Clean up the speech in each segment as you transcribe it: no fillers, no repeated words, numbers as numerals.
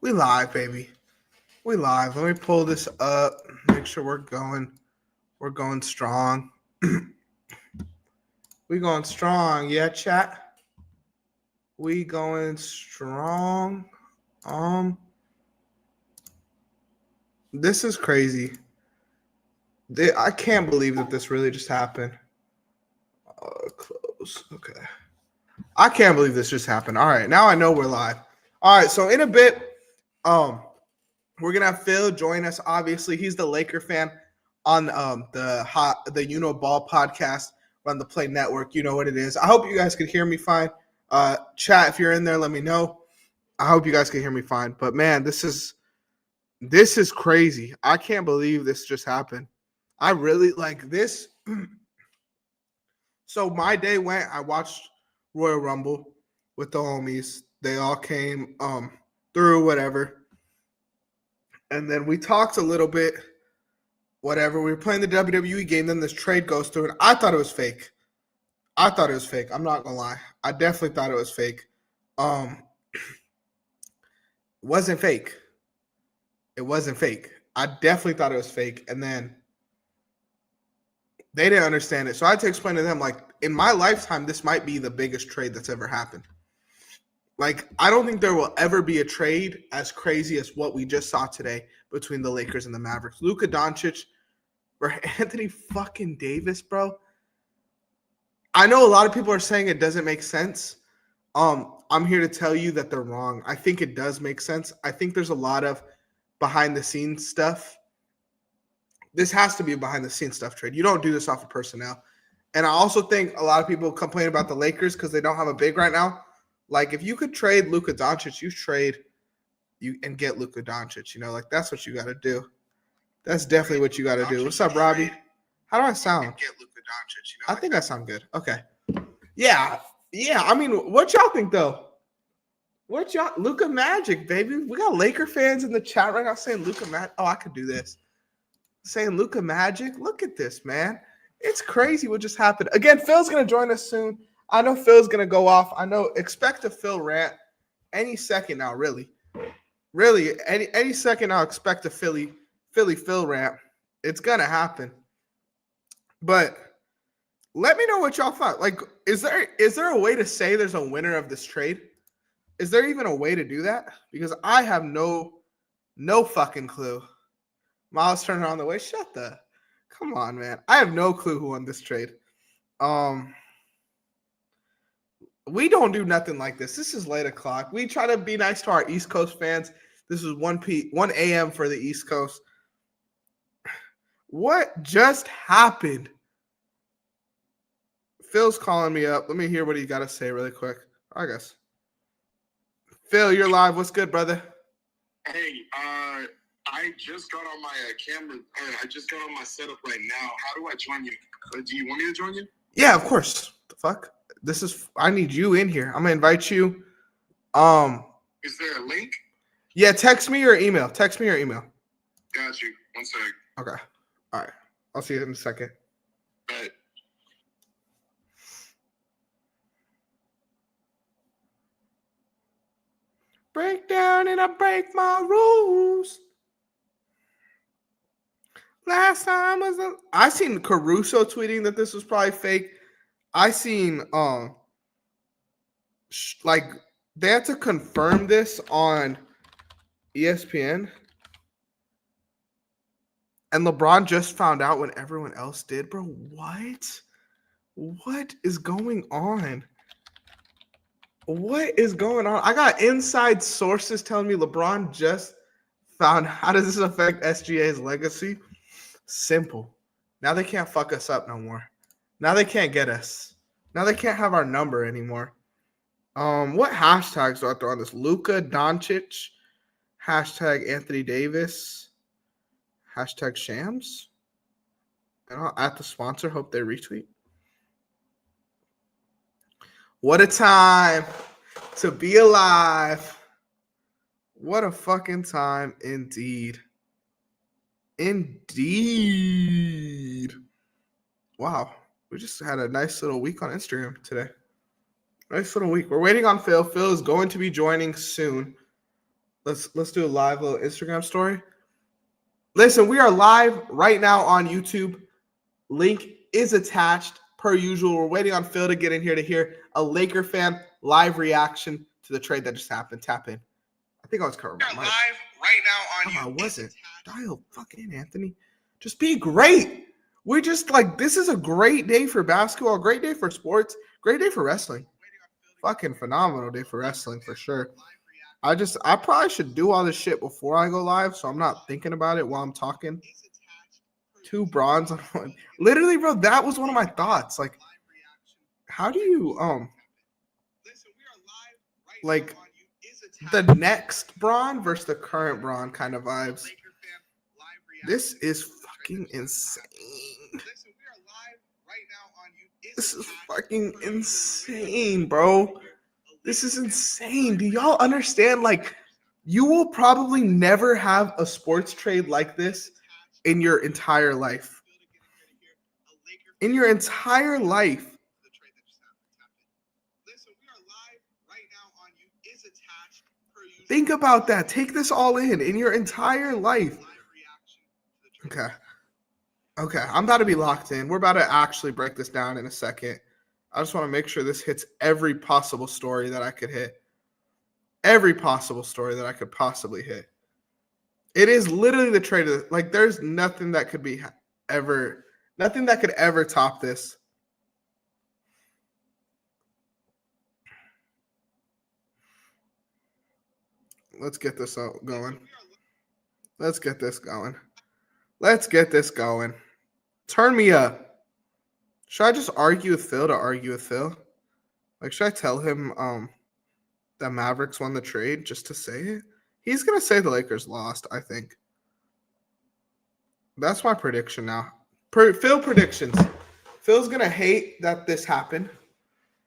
We live, baby. We live. Let me pull this up. Make sure we're going. We're going strong. We going strong. Yeah, chat. We going strong. This is crazy. I can't believe that this really just happened. Close. Okay. I can't believe this just happened. All right, now I know we're live. All right, so in a bit, we're gonna have Phil join us. Obviously, he's the Laker fan on the Ball podcast on the Play Network. You know what it is. I hope you guys could hear me fine. Chat, if you're in there, let me know. I hope you guys can hear me fine. But man, this is crazy. I can't believe this just happened. I really like this. So my day went. I watched Royal Rumble with the homies. They all came through, whatever. And then we talked a little bit, whatever. We were playing the WWE game. Then this trade goes through, and I thought it was fake. I'm not going to lie. I definitely thought it was fake. Wasn't fake. It wasn't fake. I definitely thought it was fake. And then they didn't understand it. So I had to explain to them, like, in my lifetime, this might be the biggest trade that's ever happened. Like, I don't think there will ever be a trade as crazy as what we just saw today between the Lakers and the Mavericks. Luka Doncic for Anthony fucking Davis, bro. I know a lot of people are saying it doesn't make sense. I'm here to tell you that they're wrong. I think it does make sense. I think there's a lot of behind-the-scenes stuff. This has to be a behind-the-scenes stuff trade. You don't do this off of personnel. And I also think a lot of people complain about the Lakers because they don't have a big right now. Like, if you could trade Luka Doncic, you and get Luka Doncic. You know, like, that's what you got to do. That's definitely what you got to do. What's up, Robbie? How do I sound? I think I sound good. Okay. Yeah. I mean, what y'all think, though? Luka Magic, baby. We got Laker fans in the chat right now saying Luka Magic. Oh, I could do this. Saying Luka Magic. Look at this, man. It's crazy what just happened. Again, Phil's going to join us soon. I know Phil's going to go off. I know. Expect a Phil rant any second now, really. Really, any second now, expect a Philly Phil rant. It's going to happen. But let me know what y'all thought. Like, is there a way to say there's a winner of this trade? Is there even a way to do that? Because I have no fucking clue. Miles turning on the way. Come on, man. I have no clue who won this trade. We don't do nothing like this. This is late o'clock. We try to be nice to our East Coast fans. This is 1 a.m. for the East Coast. What just happened? Phil's calling me up. Let me hear what he got to say really quick. I guess. Phil, you're live. What's good, brother? Hey, I just got on my camera. I just got on my setup right now. How do I join you? Do you want me to join you? Yeah, of course. The fuck? I need you in here. I'm gonna invite you. Is there a link? Yeah, text me your email. Got you. 1 sec. Okay. All right. I'll see you in a second. All right. Break down and I break my rules. Last time I seen Caruso tweeting that this was probably fake. I seen like they had to confirm this on ESPN. And LeBron just found out when everyone else did, bro. What? What is going on? What is going on? I got inside sources telling me LeBron just found. How does this affect SGA's legacy? Simple. Now they can't fuck us up no more. Now they can't get us. Now they can't have our number anymore. What hashtags do I throw on this? Luka Doncic, hashtag Anthony Davis, hashtag Shams. And I'll at the sponsor. Hope they retweet. What a time to be alive. What a fucking time indeed. Indeed. Wow. We just had a nice little week on Instagram today. Nice little week. We're waiting on Phil. Phil is going to be joining soon. Let's do a live little Instagram story. Listen, we are live right now on YouTube. Link is attached per usual. We're waiting on Phil to get in here to hear a Laker fan live reaction to the trade that just happened. Tap in. I think I was covering my mic. Live right now on YouTube. I wasn't. Dial fucking Anthony. Just be great. We're just like, this is a great day for basketball, great day for sports, great day for wrestling. Fucking phenomenal day for wrestling for sure. I probably should do all this shit before I go live, so I'm not thinking about it while I'm talking. 2 bronze on one. Literally, bro, that was one of my thoughts. Like, how do you like the next Braun versus the current Braun kind of vibes? This is fucking insane. This is fucking insane, bro. This is insane. Do y'all understand? Like, you will probably never have a sports trade like this in your entire life. In your entire life. Think about that. Take this all in your entire life. Okay. I'm about to be locked in. We're about to actually break this down in a second. I just want to make sure this hits every possible story that I could hit. Every possible story that I could possibly hit. It is literally the trade of like, there's nothing that could ever top this. Let's get this going. Let's get this going. Turn me up. Should I just argue with Phil to argue with Phil? Like, should I tell him that Mavericks won the trade just to say it? He's going to say the Lakers lost, I think. That's my prediction now. Phil predictions. Phil's going to hate that this happened.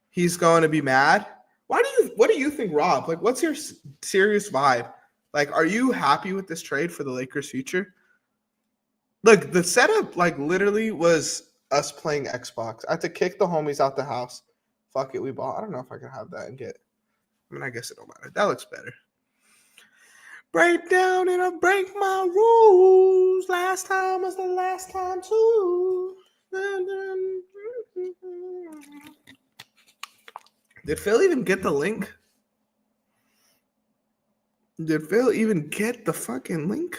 He's going to be mad. What do you think, Rob? Like, what's your serious vibe? Like, are you happy with this trade for the Lakers' future? Look, the setup, like, literally was us playing Xbox. I had to kick the homies out the house. Fuck it, we bought. I don't know if I can have that and get. I mean, I guess it don't matter. That looks better. Break down and I break my rules. Last time was the last time too. Did Phil even get the link? Did Phil even get the fucking link?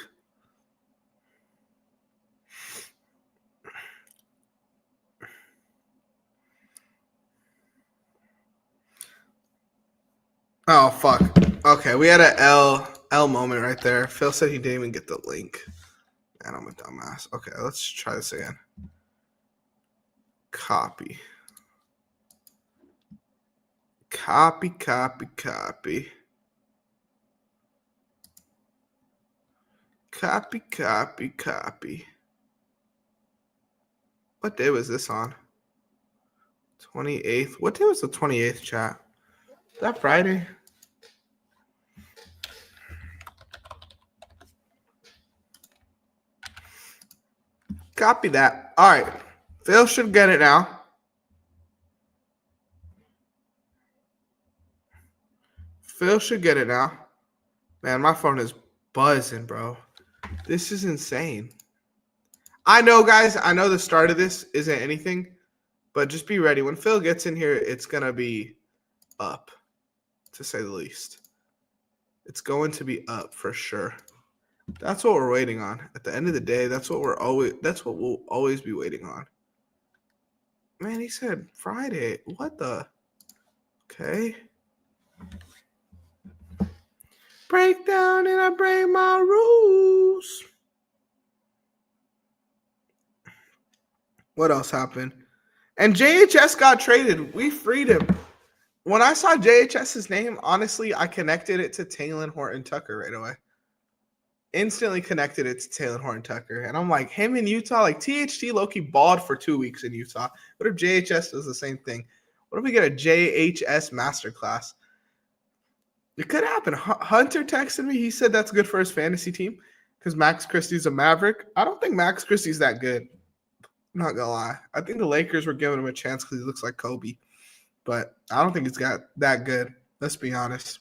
Oh, fuck. Okay, we had a L moment right there. Phil said he didn't even get the link. Man, I'm a dumbass. Okay, let's try this again. Copy. Copy. What day was this on? 28th. What day was the 28th, chat? Is that Friday? Copy that. All right. Phil should get it now. Man, my phone is buzzing, bro. This is insane. I know, guys. I know the start of this isn't anything, but just be ready. When Phil gets in here, it's going to be up, to say the least. It's going to be up for sure. That's what we're waiting on. At the end of the day, that's what we'll always be waiting on. Man, he said Friday. What the? Okay. Break down and I break my rules. What else happened? And JHS got traded. We freed him. When I saw JHS's name, honestly, I connected it to Taylor Horton-Tucker right away. Instantly connected it to Taylor Horton-Tucker. And I'm like, him in Utah, like THT low-key balled for 2 weeks in Utah. What if JHS does the same thing? What if we get a JHS masterclass? It could happen. Hunter texted me. He said that's good for his fantasy team because Max Christie's a Maverick. I don't think Max Christie's that good. I'm not going to lie. I think the Lakers were giving him a chance because he looks like Kobe. But I don't think he's got that good. Let's be honest.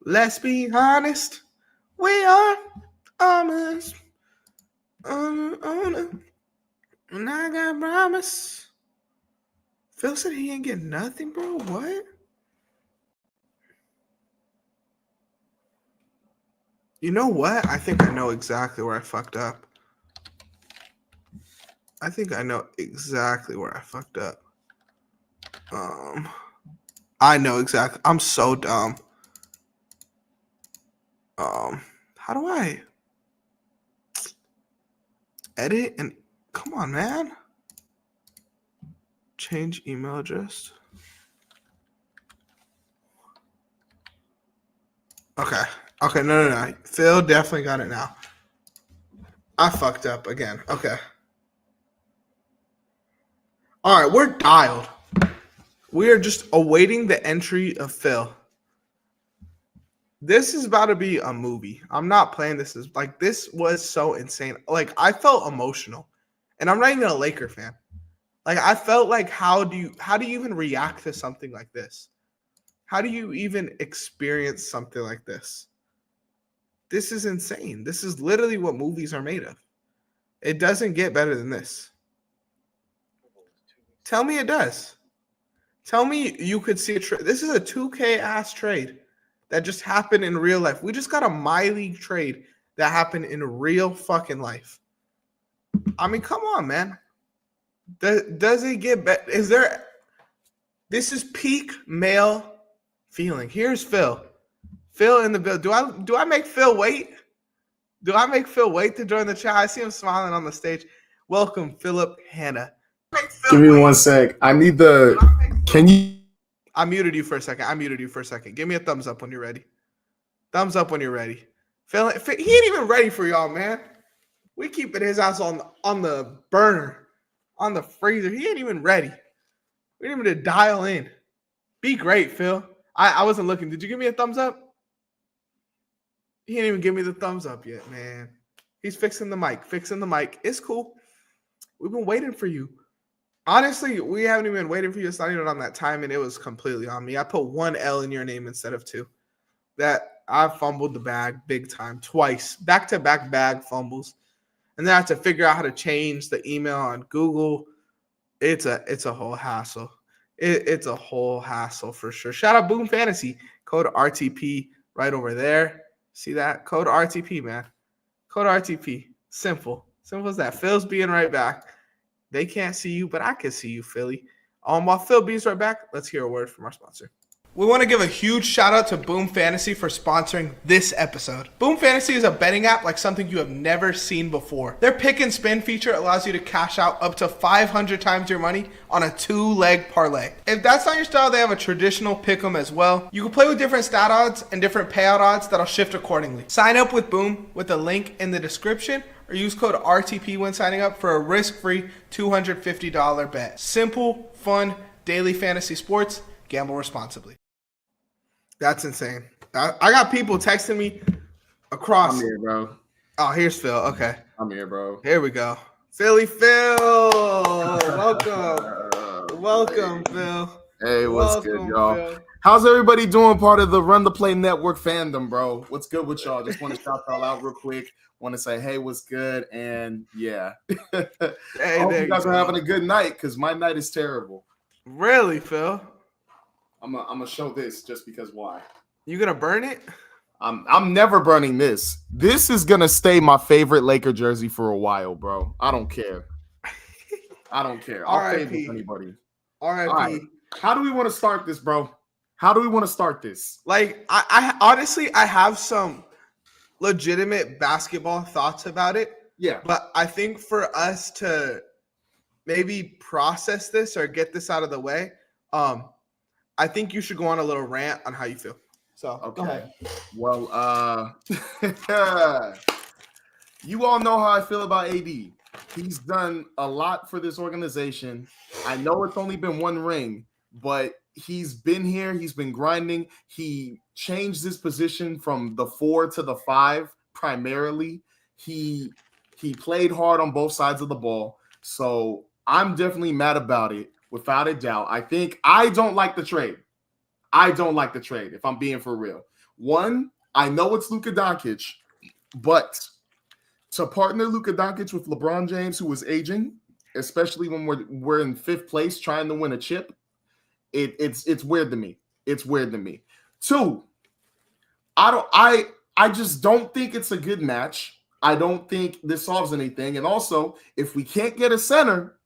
Let's be honest. We are honest. And I got promise. Phil said he didn't get nothing, bro. What? You know what? I think I know exactly where I fucked up. I think I know exactly where I fucked up. I know exactly. I'm so dumb. How do I edit and come on, man? Change email address. Okay. Okay, no. Phil definitely got it now. I fucked up again. Okay. All right, we're dialed. We are just awaiting the entry of Phil. This is about to be a movie. I'm not playing this. This was so insane. Like, I felt emotional. And I'm not even a Laker fan. Like, I felt like how do you even react to something like this? How do you even experience something like this? This is insane. This is literally what movies are made of. It doesn't get better than this. Tell me it does. Tell me you could see a trade. This is a 2K ass trade that just happened in real life. We just got a My League trade that happened in real fucking life. I mean, come on, man. Does it get better? This is peak male feeling. Here's Phil. Phil in the bill. Do I make Phil wait? Do I make Phil wait to join the chat? I see him smiling on the stage. Welcome, Philip Hanna. Give me 1 sec. I need the. Can you? I muted you for a second. Give me a thumbs up when you're ready. Thumbs up when you're ready. Phil, he ain't even ready for y'all, man. We keeping his ass on the burner, on the freezer. He ain't even ready. We need him to dial in. Be great, Phil. I wasn't looking. Did you give me a thumbs up? He didn't even give me the thumbs up yet, man. He's fixing the mic. It's cool. We've been waiting for you. Honestly, we haven't even been waiting for you. It's not even on that time, and it was completely on me. I put one L in your name instead of two. That I fumbled the bag big time, twice, back-to-back bag fumbles, and then I have to figure out how to change the email on Google. It's a whole hassle. It's a whole hassle for sure. Shout out Boom Fantasy, code RTP right over there. See that? Code RTP, man. Code RTP. Simple as that. Phil's being right back. They can't see you, but I can see you, Philly. While Phil be's right back, let's hear a word from our sponsor. We want to give a huge shout out to Boom Fantasy for sponsoring this episode. Boom Fantasy is a betting app like something you have never seen before. Their pick and spin feature allows you to cash out up to 500 times your money on a 2-leg parlay. If that's not your style, they have a traditional pick 'em as well. You can play with different stat odds and different payout odds that'll shift accordingly. Sign up with Boom with the link in the description or use code RTP when signing up for a risk-free $250 bet. Simple, fun, daily fantasy sports. Gamble responsibly. That's insane. I got people texting me across. I'm here, bro. Oh, here's Phil. Okay. I'm here, bro. Here we go. Philly Phil. Welcome, Phil. Hey, what's good, y'all? Phil. How's everybody doing? Part of the Run the Play Network fandom, bro. What's good with y'all? Just want to shout y'all out real quick. Want to say, hey, what's good? And yeah. Hey, hope you guys are having a good night because my night is terrible. Really, Phil? I'm gonna show this just because why? You gonna burn it? I'm never burning this. This is gonna stay my favorite Laker jersey for a while, bro. I don't care. I'll fade with anybody. R.I.P. Right. How do we want to start this, bro? Like, I honestly, I have some legitimate basketball thoughts about it. Yeah. But I think for us to maybe process this or get this out of the way, I think you should go on a little rant on how you feel. So, okay. Go ahead. Well, you all know how I feel about AD. He's done a lot for this organization. I know it's only been one ring, but he's been here. He's been grinding. He changed his position from the 4 to the 5 primarily. He played hard on both sides of the ball. So I'm definitely mad about it, without a doubt. I don't like the trade. If I'm being for real. One, I know it's Luka Doncic, but to partner Luka Doncic with LeBron James, who is aging, especially when we're in 5th place trying to win a chip, it's weird to me. It's weird to me. Two, I just don't think it's a good match. I don't think this solves anything. And also, if we can't get a center,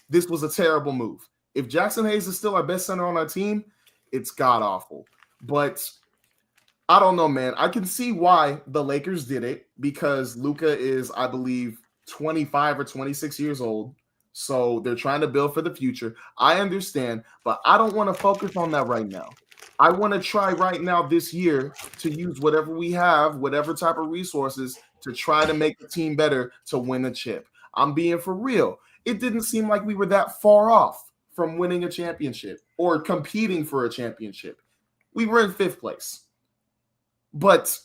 this was a terrible move. If Jackson Hayes is still our best center on our team, it's god awful. But I don't know, man. I can see why the Lakers did it because Luka is, I believe, 25 or 26 years old. So they're trying to build for the future. I understand, but I don't want to focus on that right now. I want to try right now this year to use whatever we have, whatever type of resources to try to make the team better to win a chip. I'm being for real. It didn't seem like we were that far off from winning a championship or competing for a championship. We were in 5th place. But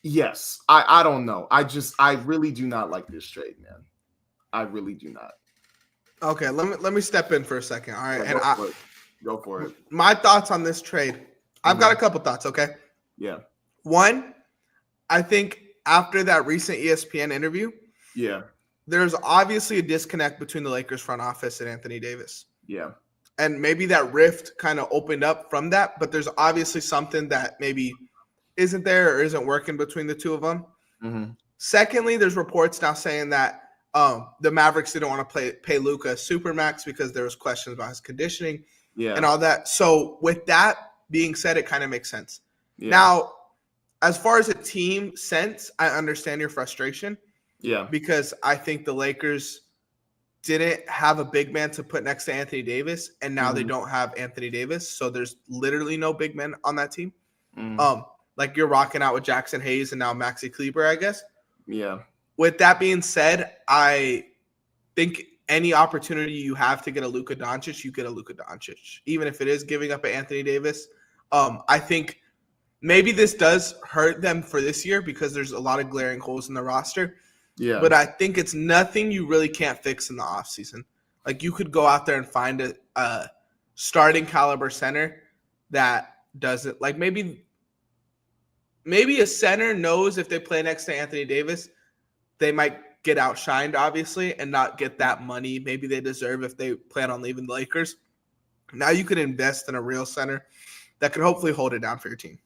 yes, I don't know. I really do not like this trade, man. I really do not. Okay, let me step in for a second. All right, Yeah, and go for it. my thoughts on this trade. I've got a couple thoughts. Okay. Yeah. One, I think after that recent ESPN interview, Yeah. there's obviously a disconnect between the Lakers front office and Anthony Davis. Yeah. And maybe that rift kind of opened up from that, but there's obviously something that maybe isn't there or isn't working between the two of them. Mm-hmm. Secondly, there's reports now saying that the Mavericks didn't want to pay Luka Supermax because there was questions about his conditioning and all that. So with that being said, it kind of makes sense. Yeah. Now, as far as a team sense, I understand your frustration. Yeah. Because I think the Lakers didn't have a big man to put next to Anthony Davis, and now they don't have Anthony Davis. So there's literally no big men on that team. Like you're rocking out with Jackson Hayes and now Maxi Kleber, I guess. Yeah. With that being said, I think any opportunity you have to get a Luka Doncic, you get a Luka Doncic, even if it is giving up an Anthony Davis. I think maybe this does hurt them for this year because there's a lot of glaring holes in the roster. Yeah. But I think it's nothing you really can't fix in the offseason. Like you could go out there and find a starting caliber center that doesn't like maybe a center knows if they play next to Anthony Davis, they might get outshined, obviously, and not get that money maybe they deserve if they plan on leaving the Lakers. Now you could invest in a real center that could hopefully hold it down for your team.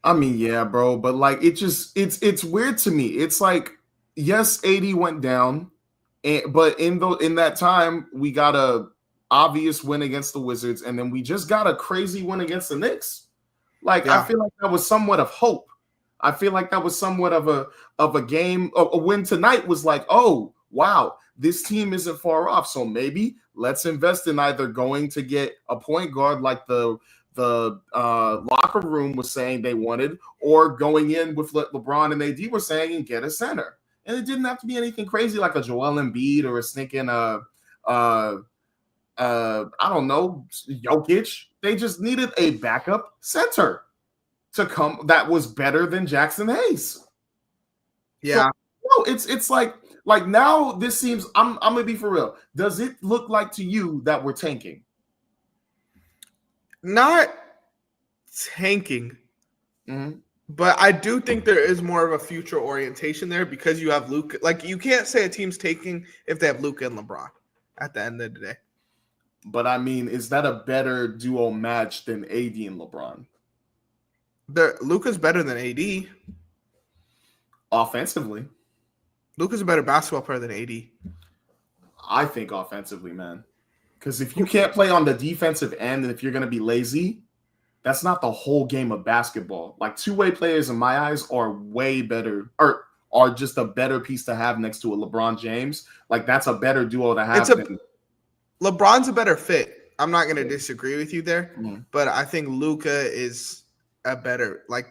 I mean, yeah, bro, but like it's weird to me. It's like, yes, AD went down, but in that time we got a obvious win against the Wizards, and then we just got a crazy win against the Knicks. Like I feel like that was somewhat of hope. I feel like that was somewhat of a game. A win tonight was like, oh wow, this team isn't far off. So maybe let's invest in either going to get a point guard like the locker room was saying they wanted, or going in with what LeBron and AD were saying and get a center. And it didn't have to be anything crazy like a Joel Embiid or a sneaking I don't know, Jokic. They just needed a backup center to come that was better than Jackson Hayes. Yeah. So, it's like now this seems, I'm gonna be for real. Does it look like to you that we're tanking? Not tanking, but I do think there is more of a future orientation there because you have Luka. Like you can't say a team's tanking if they have Luka and LeBron at the end of the day. But I mean, is that a better duo match than AD and LeBron? Luka's better than AD offensively. Luka's a better basketball player than AD. I think offensively, man. Because if you can't play on the defensive end, and if you're going to be lazy, that's not the whole game of basketball. Like two-way players, in my eyes, are way better, or are just a better piece to have next to a LeBron James. Like that's a better duo to have. LeBron's a better fit. I'm not going to disagree with you there, but I think Luka is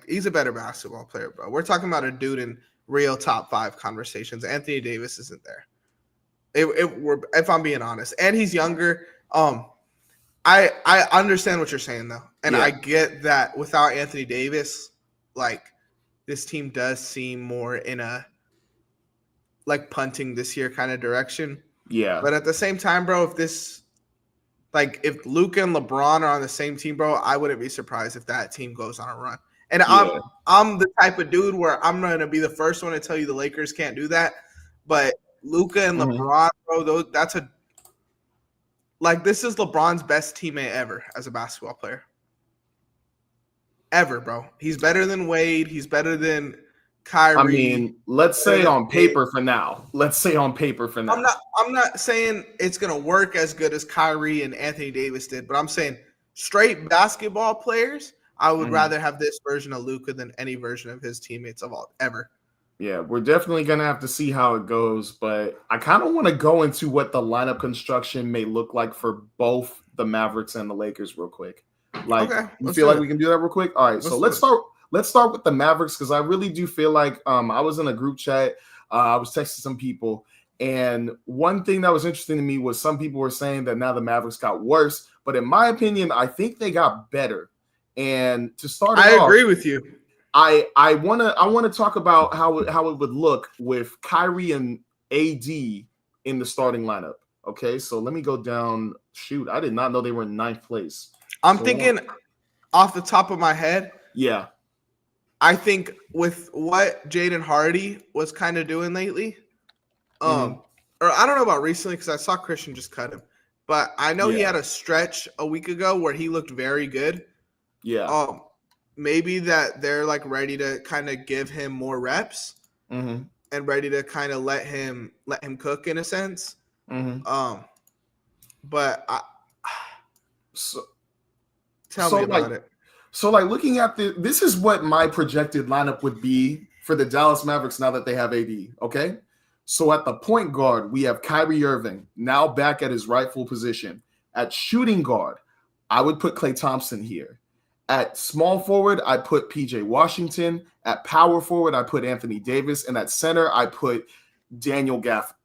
he's a better basketball player, bro. We're talking about a dude in real top 5 conversations. Anthony Davis isn't there. If I'm being honest, and he's younger. I understand what you're saying though, and I get that without Anthony Davis, like this team does seem more in a like punting this year kind of direction. Yeah, but at the same time, bro, if this Like if Luka and LeBron are on the same team, bro, I wouldn't be surprised if that team goes on a run. And Yeah. I'm the type of dude where I'm gonna be the first one to tell you the Lakers can't do that. But Luka and Mhm. LeBron, bro, this is LeBron's best teammate ever as a basketball player. Ever, bro. He's better than Wade. He's better than Kyrie. I mean, let's say on paper for now. I'm not saying it's gonna work as good as Kyrie and Anthony Davis did, but I'm saying straight basketball players, I would rather have this version of Luka than any version of his teammates of all ever. Yeah, we're definitely going to have to see how it goes, but I kind of want to go into what the lineup construction may look like for both the Mavericks and the Lakers real quick. Like, Okay, you let's feel do like it. we can do that real quick? All right, so let's start with the Mavericks because I really do feel like I was in a group chat. I was texting some people, and one thing that was interesting to me was some people were saying that now the Mavericks got worse, but in my opinion, I think they got better. And to start it I off, agree with you. I wanna talk about how it would look with Kyrie and AD in the starting lineup. Okay, so let me go down. Shoot, I did not know they were in ninth place. I'm thinking off the top of my head. Yeah, I think with what Jaden Hardy was kind of doing lately, or I don't know about recently because I saw Christian just cut him, but I know he had a stretch a week ago where he looked very good. Yeah. Maybe that they're like ready to kind of give him more reps and ready to kind of let him cook in a sense. But tell me about it. So, like, looking at this is what my projected lineup would be for the Dallas Mavericks now that they have AD. Okay, so at the point guard we have Kyrie Irving now back at his rightful position. At shooting guard, I would put Klay Thompson here. At small forward, I put PJ Washington. At power forward, I put Anthony Davis. And at center, I put Daniel Gafford.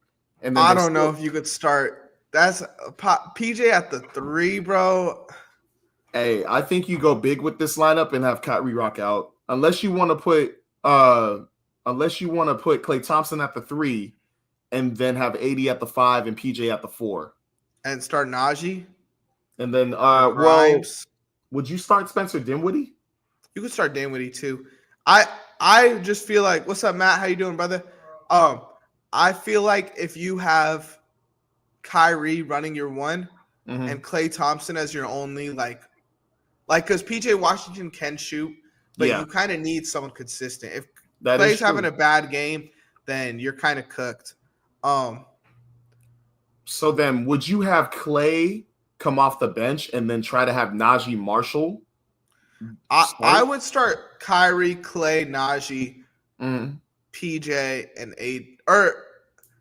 And then I don't know if you could start. That's PJ at the 3, bro. Hey, I think you go big with this lineup and have Kyrie rock out. Unless you want to put Klay Thompson at the 3 and then have AD at the 5 and PJ at the 4. And start Najee. And then Grimes. Would you start Spencer Dinwiddie? You could start Dinwiddie too. I just feel like, what's up, Matt? How you doing, brother? I feel like if you have Kyrie running your 1 and Klay Thompson as your only like because PJ Washington can shoot, but you kind of need someone consistent. If Klay's having a bad game, then you're kind of cooked. So then would you have Klay come off the bench and then try to have Najee Marshall? I would start Kyrie, Klay, Najee, PJ, and AD. Or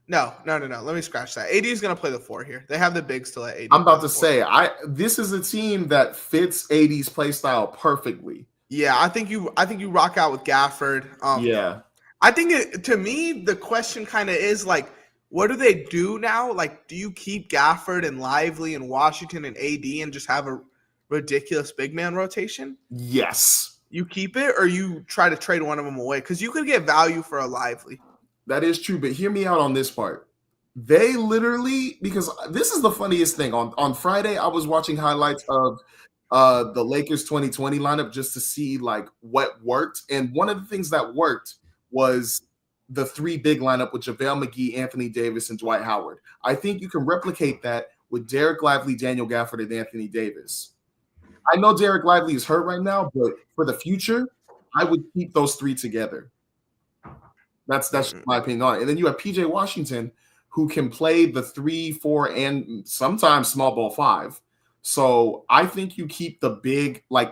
no. Let me scratch that. AD is going to play the 4 here. They have the bigs to let AD. I'm about to say, this is a team that fits AD's play style perfectly. Yeah, I think you rock out with Gafford. I think to me the question kind of is like, what do they do now? Like, do you keep Gafford and Lively and Washington and AD and just have a ridiculous big man rotation? Yes. You keep it or you try to trade one of them away? Because you could get value for a Lively. That is true, but hear me out on this part. They literally, because this is the funniest thing. On Friday, I was watching highlights of the Lakers 2020 lineup just to see like what worked. And one of the things that worked was the 3 big lineup with JaVale McGee, Anthony Davis, and Dwight Howard. I think you can replicate that with Derek Lively, Daniel Gafford, and Anthony Davis. I know Derek Lively is hurt right now, but for the future, I would keep those 3 together. That's my opinion on it. And then you have PJ Washington, who can play the 3, 4, and sometimes small ball 5. So I think you keep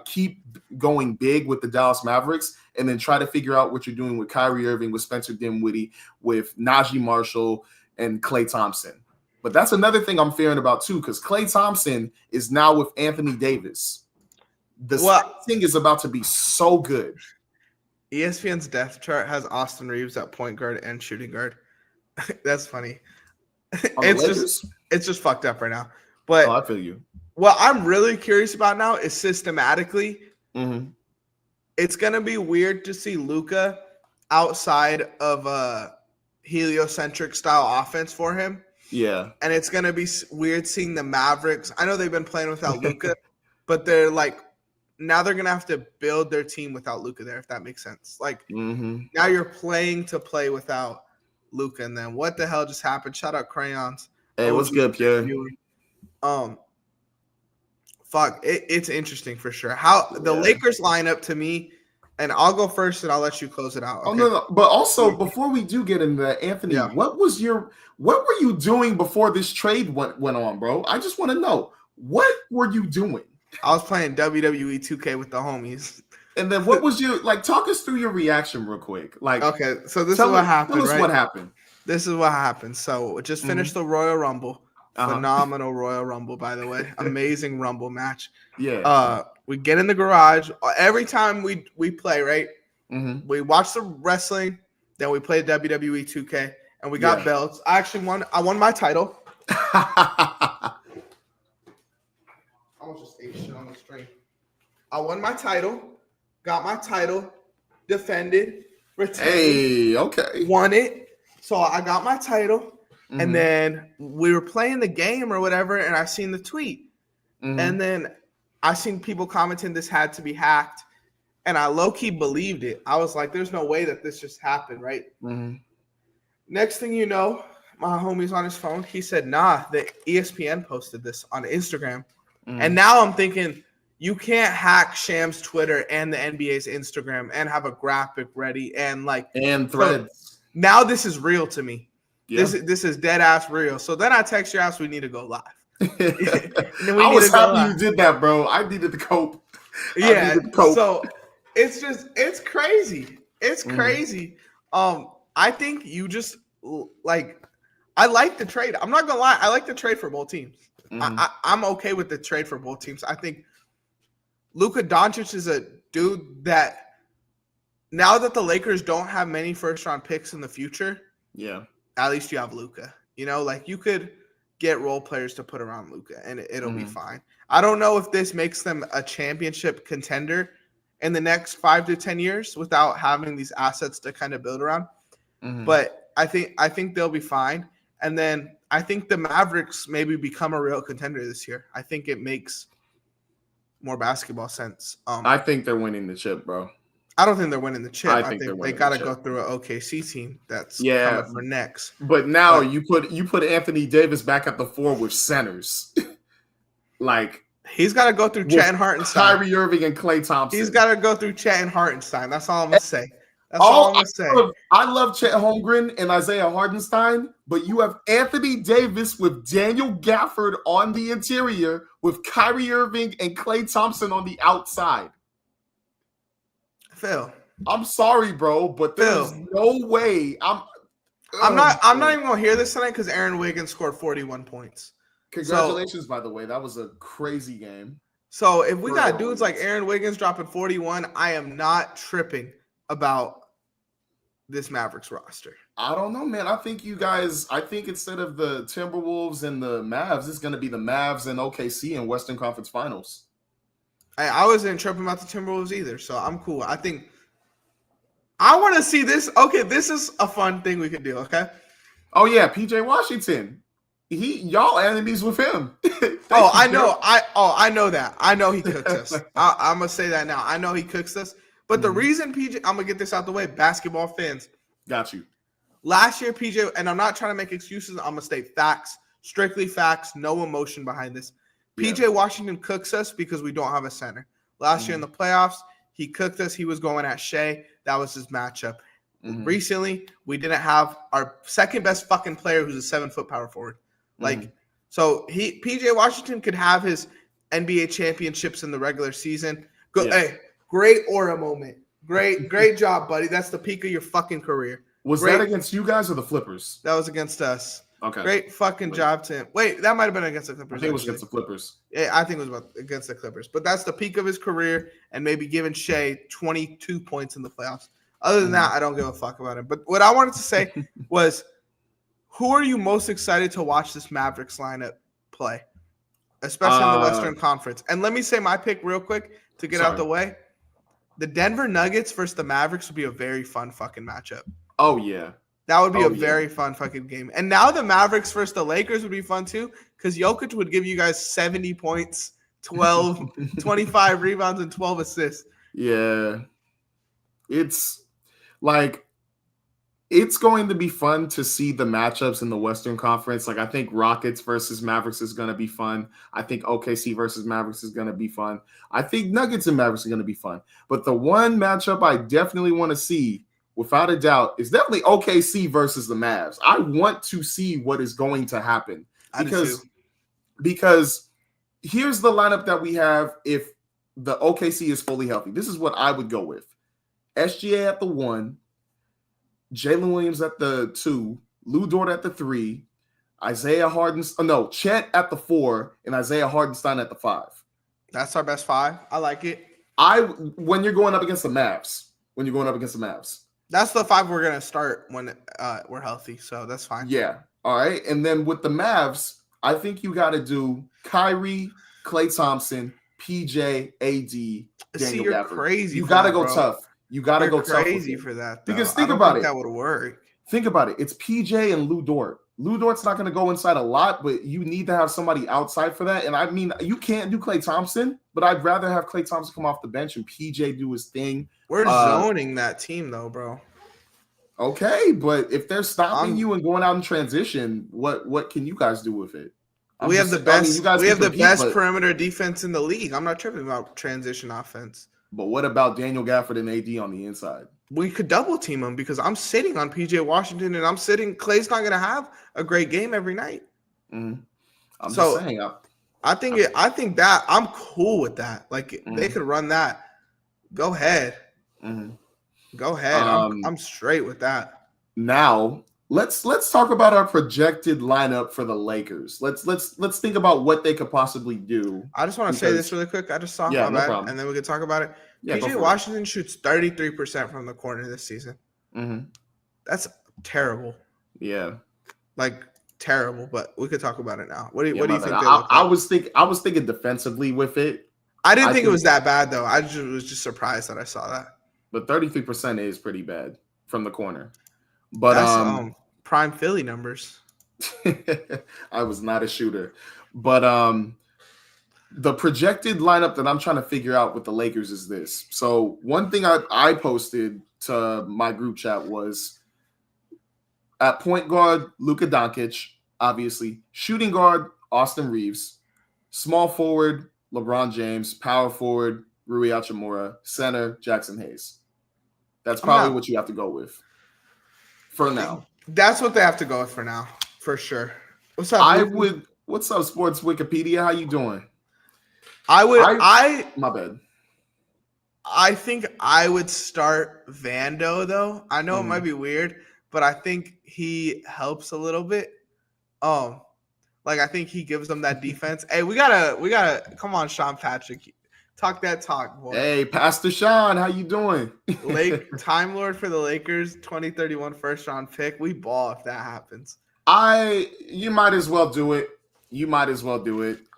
keep going big with the Dallas Mavericks and then try to figure out what you're doing with Kyrie Irving, with Spencer Dinwiddie, with Najee Marshall, and Klay Thompson. But that's another thing I'm fearing about too, because Klay Thompson is now with Anthony Davis. The thing is about to be so good. ESPN's depth chart has Austin Reeves at point guard and shooting guard. That's funny. It's just fucked up right now. But I feel you. What I'm really curious about now is systematically. It's gonna be weird to see Luka outside of a heliocentric style offense for him. Yeah. And it's going to be weird seeing the Mavericks. I know they've been playing without Luka, but they're like, now they're going to have to build their team without Luka there, if that makes sense. Like, now you're playing to play without Luka. And then what the hell just happened? Shout out Crayons. Hey, what's good, Pierre? It's interesting for sure. How the Lakers line up to me, and I'll go first and I'll let you close it out. Okay? Oh no. But also before we do get into that, Anthony, what were you doing before this trade went on, bro? I just want to know, what were you doing? I was playing WWE 2K with the homies. And then what was your talk us through your reaction real quick. Like, okay, so this is what happened. Tell us what happened. This is what happened. So just finished the Royal Rumble. Phenomenal Royal Rumble, by the way. Amazing Rumble match. Yeah. We get in the garage. Every time we play, right? We watch the wrestling, then we play WWE 2K, and we got belts. I won my title. I was just ate shit on the stream. I won my title, got my title, defended, retained. Hey, okay. Won it. So I got my title. And then we were playing the game or whatever, and I seen the tweet. And then I seen people commenting this had to be hacked. And I low-key believed it. I was like, there's no way that this just happened, right? Next thing you know, my homie's on his phone. He said, nah, the ESPN posted this on Instagram. And now I'm thinking, you can't hack Sham's Twitter and the NBA's Instagram and have a graphic ready and threads. So now this is real to me. Yeah. This is dead ass real. So then I text your ass, we need to go live. I was happy you did that, bro. I needed to cope. Yeah. So it's crazy. It's crazy. I think you just I like the trade. I'm not gonna lie, I like the trade for both teams. I'm okay with the trade for both teams. I think Luka Doncic is a dude that now that the Lakers don't have many first round picks in the future, at least you have Luka. You could get role players to put around Luka, and it'll be fine. I don't know if this makes them a championship contender in the next 5 to 10 years without having these assets to kind of build around. But I think they'll be fine. And then I think the Mavericks maybe become a real contender this year. I think it makes more basketball sense. I think they're winning the chip, bro. I don't think they're winning the chip. I think they got to go through an OKC team that's coming for next. But now you put Anthony Davis back at the 4 with centers. He's got to go through Chet and Hartenstein. Kyrie Irving and Klay Thompson. He's got to go through Chet and Hartenstein. That's all I'm going to say. That's all I'm going to say. I love Chet Holmgren and Isaiah Hartenstein, but you have Anthony Davis with Daniel Gafford on the interior with Kyrie Irving and Klay Thompson on the outside. Phil, I'm sorry, bro, but there's no way. I'm not even gonna hear this tonight because Aaron Wiggins scored 41 points. Congratulations, by the way. That was a crazy game. So if we got dudes like Aaron Wiggins dropping 41, I am not tripping about this Mavericks roster. I don't know, man. I think instead of the Timberwolves and the Mavs, it's gonna be the Mavs and OKC in Western Conference Finals. I wasn't tripping about the Timberwolves either, so I'm cool. I think I want to see this. Okay, this is a fun thing we could do, okay? Oh, yeah, PJ Washington. Y'all enemies with him. I know. I know that. I know he cooks us. I'm going to say that now. I know he cooks us. But the reason PJ, I'm going to get this out the way, basketball fans. Got you. Last year, PJ, and I'm not trying to make excuses. I'm going to state facts, strictly facts, no emotion behind this. PJ Washington cooks us because we don't have a center. Last year in the playoffs, he cooked us. He was going at Shea. That was his matchup. Recently, we didn't have our second best fucking player who's a 7-foot power forward. So PJ Washington could have his NBA championships in the regular season. Hey, great aura moment. Great job, buddy. That's the peak of your fucking career. Was that against you guys or the Flippers? That was against us. Okay. Great fucking job to him. Wait, that might have been against the Clippers. I think it was against the Clippers. Yeah, I think it was against the Clippers. But that's the peak of his career and maybe giving Shea 22 points in the playoffs. Other than that, I don't give a fuck about him. But what I wanted to say was, who are you most excited to watch this Mavericks lineup play, especially in the Western Conference? And let me say my pick real quick to get out the way. The Denver Nuggets versus the Mavericks would be a very fun fucking matchup. Oh, yeah. That would be Oh, a very fun fucking game. And now the Mavericks versus the Lakers would be fun too, because Jokic would give you guys 70 points, 25 rebounds, and 12 assists. Yeah. It's like it's going to be fun to see the matchups in the Western Conference. Like I think Rockets versus Mavericks is going to be fun. I think OKC versus Mavericks is going to be fun. I think Nuggets and Mavericks are going to be fun. But the one matchup I definitely want to see, without a doubt, is definitely OKC versus the Mavs. I want to see what is going to happen because here's the lineup that we have if the OKC is fully healthy. This is what I would go with. SGA at the 1, Jalen Williams at the 2, Lou Dort at the 3, Chet at the 4, and Isaiah Hardenstein at the 5. That's our best 5. I like it. When you're going up against the Mavs. That's the 5 we're gonna start when we're healthy, so that's fine. Yeah. All right. And then with the Mavs, I think you got to do Kyrie, Klay Thompson, PJ, AD, Daniel you're Gafford. crazy. You got to go tough. You got to go tough. Crazy for that, though. Because think about it. That would work. Think about it. It's PJ and Lou Dort. Lou Dort's not going to go inside a lot, but you need to have somebody outside for that. And I mean, you can't do Klay Thompson, but I'd rather have Klay Thompson come off the bench and PJ do his thing. We're zoning that team, though, bro. Okay, but if they're stopping you and going out in transition, what can you guys do with it? We have the best perimeter defense in the league. I'm not tripping about transition offense. But what about Daniel Gafford and AD on the inside? We could double team them because I'm sitting on PJ Washington and Klay's not going to have a great game every night. Mm-hmm. I'm just saying. I think that I'm cool with that. Like they could run that. Go ahead. Mm-hmm. Go ahead. I'm straight with that. Now let's talk about our projected lineup for the Lakers. Let's think about what they could possibly do. I just want to say this really quick. I just saw my bad, and then we could talk about it. Yeah, PJ Washington shoots 33% from the corner this season. Mm-hmm. That's terrible. Yeah, like terrible. But we could talk about it now. What do you think? I was thinking defensively with it. I didn't think it was that bad though. I was just surprised that I saw that. But 33% is pretty bad from the corner. But that's prime Philly numbers. I was not a shooter. But the projected lineup that I'm trying to figure out with the Lakers is this. So one thing I posted to my group chat was at point guard, Luka Doncic, obviously. Shooting guard, Austin Reeves. Small forward, LeBron James. Power forward, Rui Hachimura. Center, Jackson Hayes. That's probably what you have to go with for now. That's what they have to go with for now, for sure. What's up? What's up, Sports Wikipedia? How you doing? My bad. I think I would start Vando though. I know it might be weird, but I think he helps a little bit. Like I think he gives them that defense. Hey, we gotta come on, Sean Patrick. Talk that talk, boy. Hey, Pastor Sean, how you doing? Time Lord for the Lakers, 2031 first round pick. We ball if that happens. You might as well do it.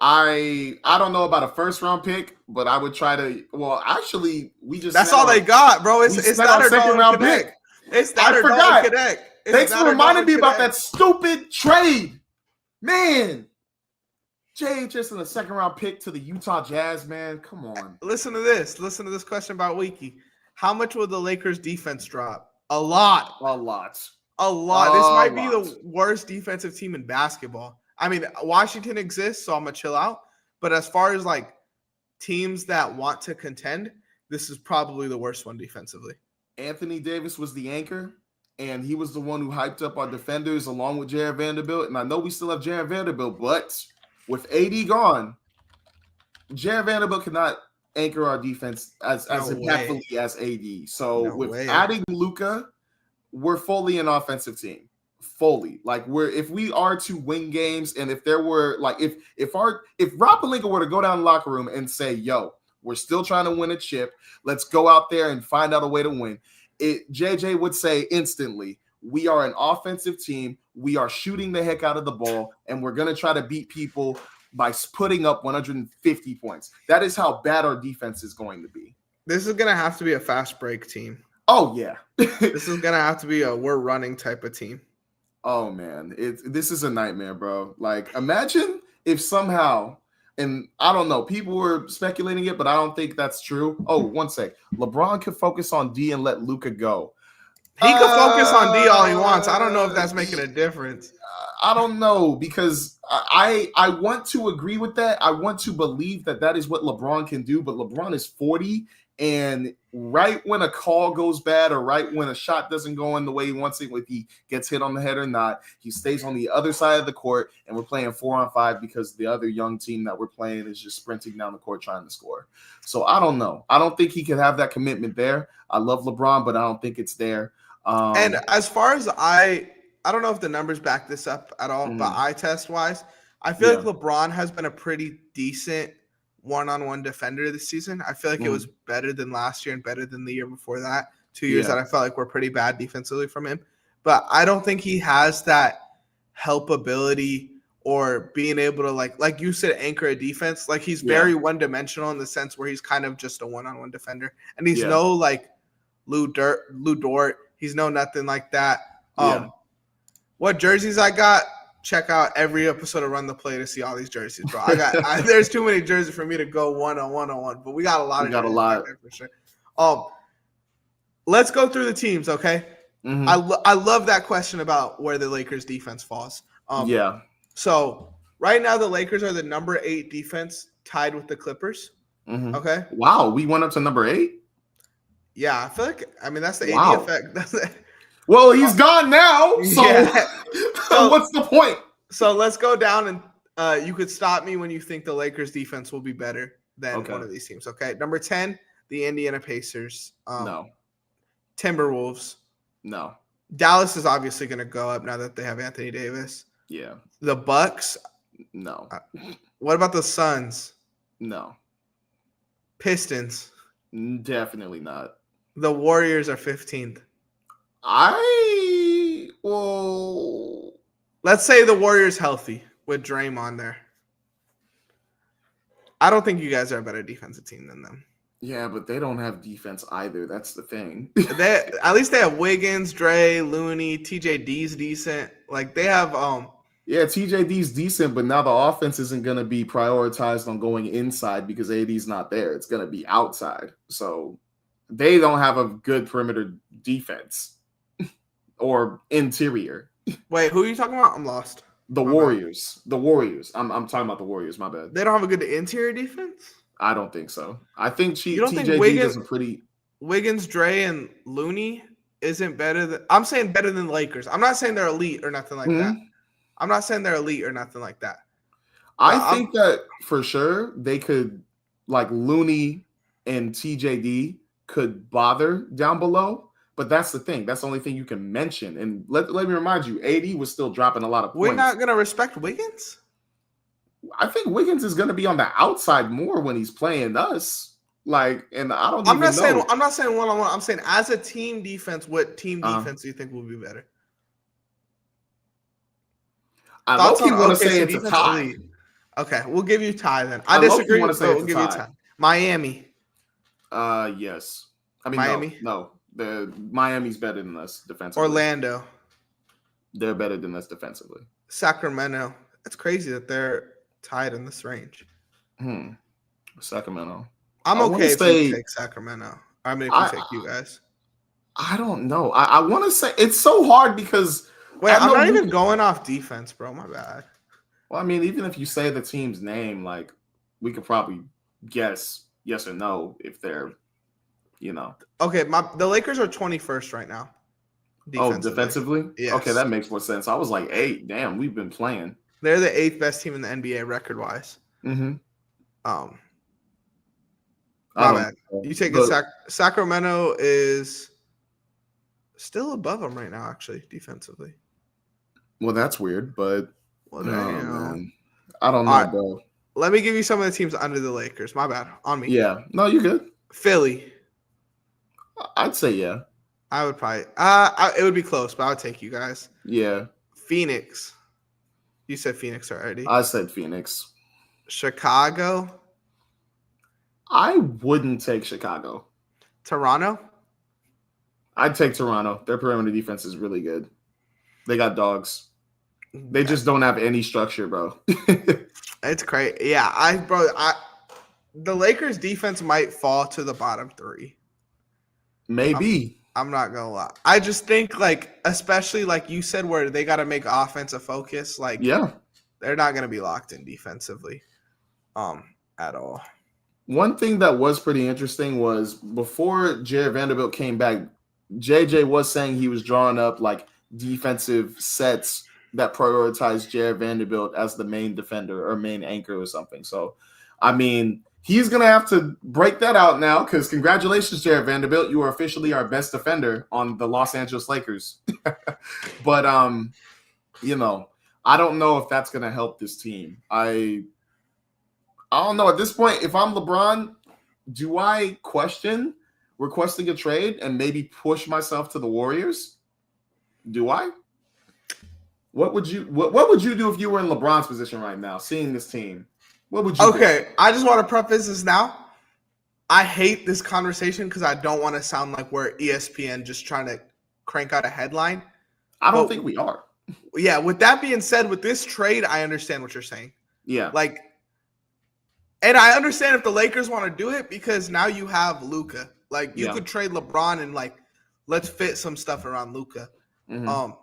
I don't know about a first round pick, but I would try to. Well, actually, that's all they got, bro. It's not a second round pick. It's that or no connect. Thanks for reminding me about that stupid trade, man. JHS in the second round pick to the Utah Jazz, man. Come on. Listen to this question about Wiki. How much will the Lakers defense drop? A lot. This might be the worst defensive team in basketball. I mean, Washington exists, so I'm going to chill out. But as far as like teams that want to contend, this is probably the worst one defensively. Anthony Davis was the anchor, and he was the one who hyped up our defenders along with Jared Vanderbilt. And I know we still have Jared Vanderbilt, but with AD gone, Jared Vanderbilt cannot anchor our defense as impactfully as AD. So adding Luka, we're fully an offensive team. Fully. Like if we are to win games, and if there were like if Rob Pelinka were to go down the locker room and say, yo, we're still trying to win a chip, let's go out there and find out a way to win. JJ would say instantly, we are an offensive team. We are shooting the heck out of the ball, and we're going to try to beat people by putting up 150 points. That is how bad our defense is going to be. This is going to have to be a fast break team. Oh yeah. This is gonna have to be a we're running type of team. Oh man, this is a nightmare, bro. Like, imagine if somehow, and I don't know, people were speculating it, but I don't think that's true. Oh, one sec. LeBron could focus on D and let Luka go. He could focus on D all he wants. I don't know if that's making a difference. I don't know, because I want to agree with that. I want to believe that that is what LeBron can do, but LeBron is 40, and right when a call goes bad or right when a shot doesn't go in the way he wants it, if he gets hit on the head or not, he stays on the other side of the court, and we're playing 4-on-5 because the other young team that we're playing is just sprinting down the court trying to score. So I don't know. I don't think he could have that commitment there. I love LeBron, but I don't think it's there. And as far as I don't know if the numbers back this up at all, but eye test wise, I feel like LeBron has been a pretty decent one-on-one defender this season. I feel like it was better than last year and better than the year before that. 2 years that I felt like were pretty bad defensively from him. But I don't think he has that help ability or being able to, like you said, anchor a defense. Like, he's very one-dimensional in the sense where he's kind of just a one-on-one defender. And he's no, like, Lou Dort. He's no nothing like that. What jerseys I got? Check out every episode of Run the Play to see all these jerseys, bro. There's too many jerseys for me to go one-on-one, but we got a lot of jerseys back there for sure. Let's go through the teams, okay? I love that question about where the Lakers defense falls. So right now the Lakers are the number 8 defense, tied with the Clippers. Okay. Wow, we went up to number 8. Yeah, I feel like that's the AD effect. Well, he's gone now, so what's the point? So let's go down, and you could stop me when you think the Lakers defense will be better than one of these teams. Okay, number 10, the Indiana Pacers. No. Timberwolves. No. Dallas is obviously going to go up now that they have Anthony Davis. Yeah. The Bucks. No. What about the Suns? No. Pistons. Definitely not. The Warriors are 15th. Let's say the Warriors healthy with Draymond there. I don't think you guys are a better defensive team than them. Yeah, but they don't have defense either. That's the thing. At least they have Wiggins, Dre, Looney, TJD's decent. Like, they have Yeah, TJD's decent, but now the offense isn't going to be prioritized on going inside because AD's not there. It's going to be outside. So they don't have a good perimeter defense or interior. Wait, who are you talking about? I'm lost. The Warriors. The Warriors. I'm talking about the Warriors. My bad. They don't have a good interior defense? I don't think so. I think TJD does a pretty Wiggins, Dre, and Looney isn't better than – I'm saying better than the Lakers. I'm not saying they're elite or nothing like that. I'm not saying they're elite or nothing like that. I think that for sure they could – like Looney and TJD could bother down below. But that's the thing. That's the only thing you can mention. And let me remind you, AD was still dropping a lot of points. We're not going to respect Wiggins? I think Wiggins is going to be on the outside more when he's playing us. Like, and I don't. I'm not saying one-on-one. I'm saying as a team defense, what team defense do you think will be better? I want to say it's a tie. Elite. Okay, we'll give you tie then. I disagree. But we'll give you a tie. Miami. Yes. I mean, Miami. No. Miami's better than us defensively. Orlando. They're better than us defensively. Sacramento. It's crazy that they're tied in this range. Sacramento. I'm okay if you take Sacramento. I mean, if you take you guys. I don't know. I want to say it's so hard because wait, I'm not even going off defense, bro. My bad. Well, I mean, even if you say the team's name, like we could probably guess yes or no if they're, Okay, the Lakers are 21st right now. Defensively? Yes. Okay, that makes more sense. I was like 8. Damn, we've been playing. They're the 8th best team in the NBA record-wise. My bad. You take Sacramento is still above them right now, actually, defensively. Well, that's weird, but man. I don't know, bro. Let me give you some of the teams under the Lakers. My bad. On me. Yeah. No, you're good. Philly. I'd say yeah. I would probably it would be close, but I would take you guys. Yeah. Phoenix. You said Phoenix already. I said Phoenix. Chicago. I wouldn't take Chicago. Toronto. I'd take Toronto. Their perimeter defense is really good. They got dogs. They just don't have any structure, bro. It's crazy. Yeah, the Lakers defense might fall to the bottom 3. Maybe. I'm not gonna lie. I just think, like, especially like you said, where they got to make offensive focus. Like, Yeah. they're not gonna be locked in defensively, at all. One thing that was pretty interesting was before Jared Vanderbilt came back, JJ was saying he was drawing up like defensive sets that prioritize Jared Vanderbilt as the main defender or main anchor or something. So, I mean, he's going to have to break that out now because congratulations, Jared Vanderbilt. You are officially our best defender on the Los Angeles Lakers. But, you know, I don't know if that's going to help this team. I don't know. At this point, if I'm LeBron, do I question requesting a trade and maybe push myself to the Warriors? Do I? What would you do if you were in LeBron's position right now, seeing this team? What would you do? I just want to preface this now. I hate this conversation because I don't want to sound like we're ESPN just trying to crank out a headline. I don't think we are. Yeah, with that being said, with this trade, I understand what you're saying. Yeah. Like, and I understand if the Lakers want to do it because now you have Luka. Like, you could trade LeBron and, like, let's fit some stuff around Luka. Mm-hmm.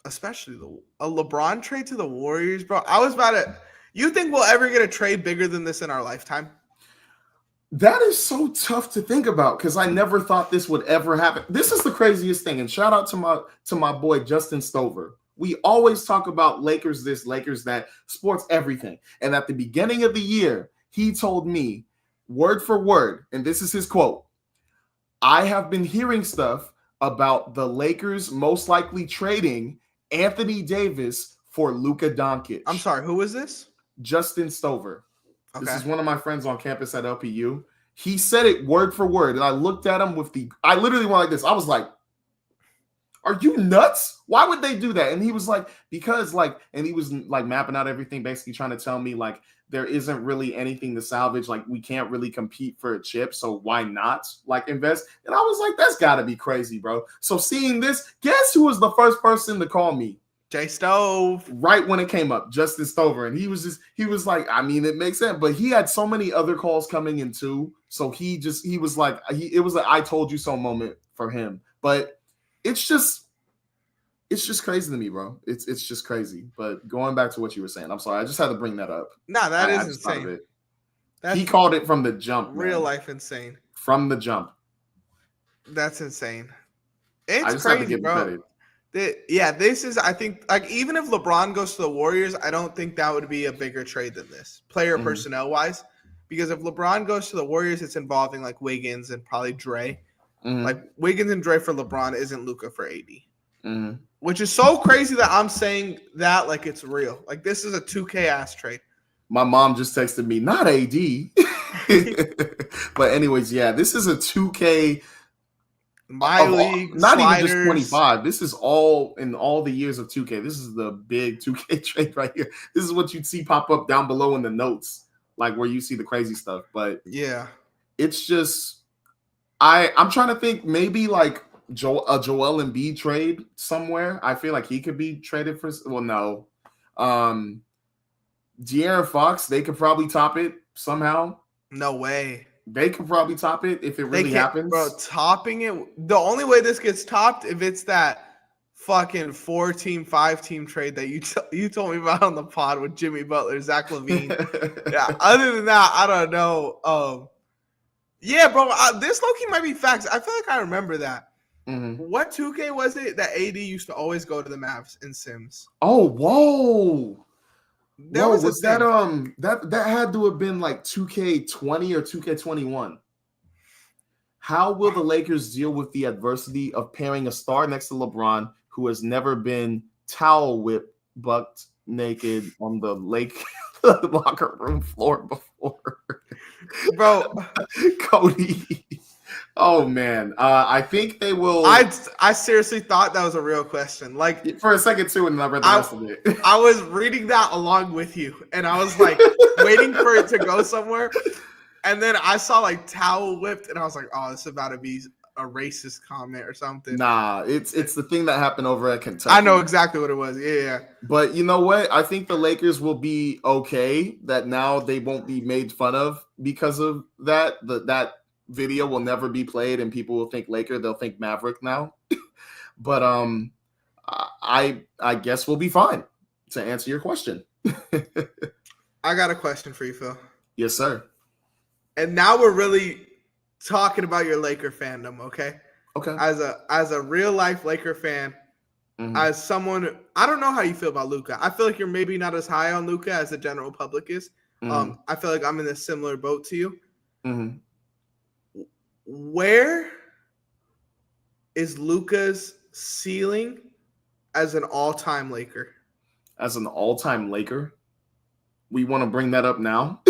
Especially a LeBron trade to the Warriors, bro. I was about to – you think we'll ever get a trade bigger than this in our lifetime? That is so tough to think about because I never thought this would ever happen. This is the craziest thing. And shout out to my boy, Justin Stover. We always talk about Lakers this, Lakers that, sports everything. And at the beginning of the year, he told me, word for word, and this is his quote, I have been hearing stuff about the Lakers most likely trading Anthony Davis for Luka Doncic. I'm sorry, who is this? Justin Stover. Okay. This is one of my friends on campus at LPU. He said it word for word, and I looked at him I literally went like this. I was like, are you nuts? Why would they do that? And he was like, because like, and he was like mapping out everything, basically trying to tell me like, there isn't really anything to salvage. Like, we can't really compete for a chip. So why not like invest? And I was like, that's gotta be crazy, bro. So seeing this, guess who was the first person to call me? Jay Stove. Right when it came up, Justin Stover. And he was like, I mean, it makes sense. But he had so many other calls coming in too. So it was like, I told you so moment for him. But it's just crazy to me, bro. It's just crazy. But going back to what you were saying, I'm sorry. I just had to bring that up. Nah, that is insane. He called it from the jump. Real life insane. From the jump. That's insane. I just crazy, have to give bro. credit. This is, I think, like, even if LeBron goes to the Warriors, I don't think that would be a bigger trade than this, player personnel wise. Because if LeBron goes to the Warriors, it's involving like Wiggins and probably Dre. Like, Wiggins and Dre for LeBron isn't Luka for AD. Which is so crazy that I'm saying that like it's real. Like, this is a 2K ass trade. My mom just texted me, not AD. But anyways, yeah, this is a 2K. League, not sliders. Even just 25. This is all in all the years of 2K. This is the big 2K trade right here. This is what you'd see pop up down below in the notes, like where you see the crazy stuff. But yeah, it's just I'm trying to think maybe like a Joel Embiid trade somewhere. I feel like he could be traded for. Well, no, De'Aaron Fox. They could probably top it somehow. No way. They could probably top it if it really happens. Bro, topping it. The only way this gets topped if it's that fucking 4-team, 5-team trade that you told me about on the pod with Jimmy Butler, Zach LaVine. Yeah. Other than that, I don't know. Yeah, bro. This low-key might be facts. I feel like I remember that. What 2K was it that AD used to always go to the Mavs in Sims? Oh, whoa. Was that that had to have been like 2K20 or 2K21? How will the Lakers deal with the adversity of pairing a star next to LeBron who has never been towel whipped butt naked on the locker room floor before? Bro, Cody. Oh man, I think they will. I seriously thought that was a real question. Like, for a second too, and then I read the rest of it. I was reading that along with you, and I was like waiting for it to go somewhere. And then I saw like towel whipped, and I was like, "Oh, this is about to be a racist comment or something. Nah, it's the thing that happened over at Kentucky. I know exactly what it was. Yeah. But you know what? I think the Lakers will be okay. That now they won't be made fun of because of that. That video will never be played, and people will think Laker. They'll think Maverick now. But I guess we'll be fine. To answer your question. I got a question for you, Phil. Yes, sir. And now we're really talking about your Laker fandom, okay? Okay. As a real life Laker fan, as someone, I don't know how you feel about Luka. I feel like you're maybe not as high on Luka as the general public is. I feel like I'm in a similar boat to you. Where is Luka's ceiling as an all-time Laker? As an all-time Laker? We want to bring that up now?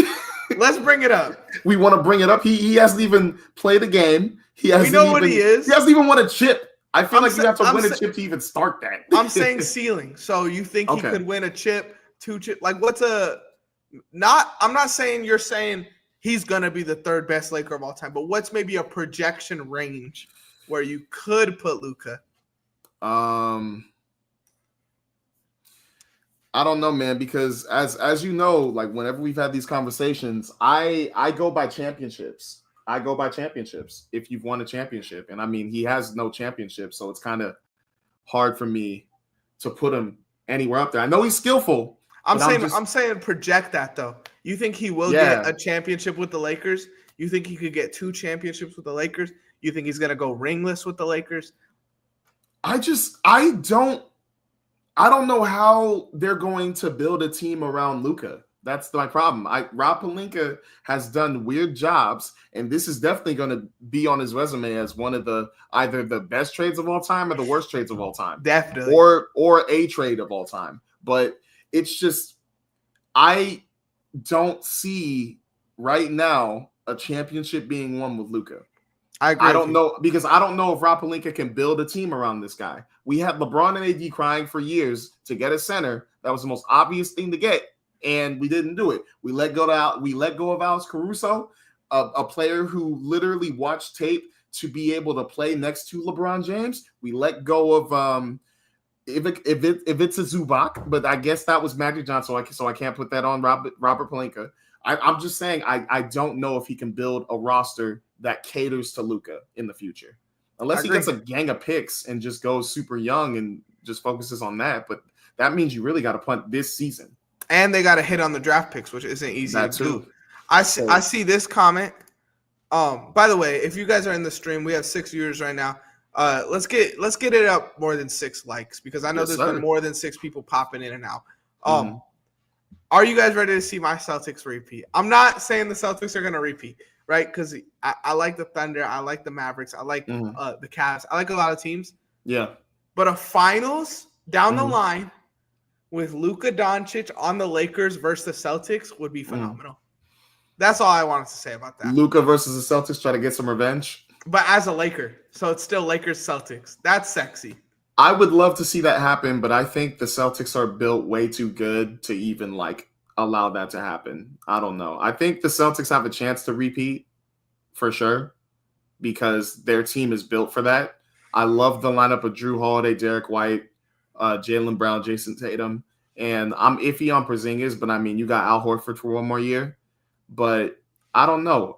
Let's bring it up. We want to bring it up. He hasn't even played a game. We know what he is. He hasn't even won a chip. I feel like you have to win a chip to even start that. I'm saying ceiling. So you think he could win a chip, 2 chip? Like I'm not saying you're saying he's going to be the third best Laker of all time, but what's maybe a projection range where you could put Luka? I don't know, man, because as you know, like whenever we've had these conversations, I go by championships. If you've won a championship. And I mean, he has no championship, so it's kind of hard for me to put him anywhere up there. I know he's skillful. I'm saying project that though. You think he will get a championship with the Lakers? You think he could get 2 championships with the Lakers? You think he's going to go ringless with the Lakers? I don't know how they're going to build a team around Luka. That's my problem. Rob Pelinka has done weird jobs, and this is definitely going to be on his resume as one of either the best trades of all time or the worst trades of all time. Definitely. Or a trade of all time. But it's just, I don't see right now a championship being won with Luka. I agree. I don't know, because I don't know if Rob Pelinka can build a team around this guy. We had LeBron and AD crying for years to get a center. That was the most obvious thing to get, and we didn't do it. We let go of Alex Caruso, a player who literally watched tape to be able to play next to LeBron James. We let go of if it's a Zubac, but I guess that was Magic Johnson, so I can't put that on Robert Pelinka. I'm just saying I don't know if he can build a roster that caters to Luka in the future. Unless he gets a gang of picks and just goes super young and just focuses on that. But that means you really got to punt this season. And they got to hit on the draft picks, which isn't easy to do. I see this comment. By the way, if you guys are in the stream, we have 6 viewers right now. Let's get it up more than 6 likes, because I know there's been more than 6 people popping in and out. Are you guys ready to see my Celtics repeat? I'm not saying the Celtics are going to repeat, right? Because I like the Thunder. I like the Mavericks. I like the Cavs. I like a lot of teams. Yeah. But a finals down the line with Luka Doncic on the Lakers versus the Celtics would be phenomenal. That's all I wanted to say about that. Luka versus the Celtics, try to get some revenge. But as a Laker. So it's still Lakers-Celtics. That's sexy. I would love to see that happen, but I think the Celtics are built way too good to even allow that to happen. I don't know. I think the Celtics have a chance to repeat for sure because their team is built for that. I love the lineup of Drew Holiday, Derek White, Jaylen Brown, Jason Tatum, and I'm iffy on Porzingis, but I mean, you got Al Horford for one more year. But I don't know.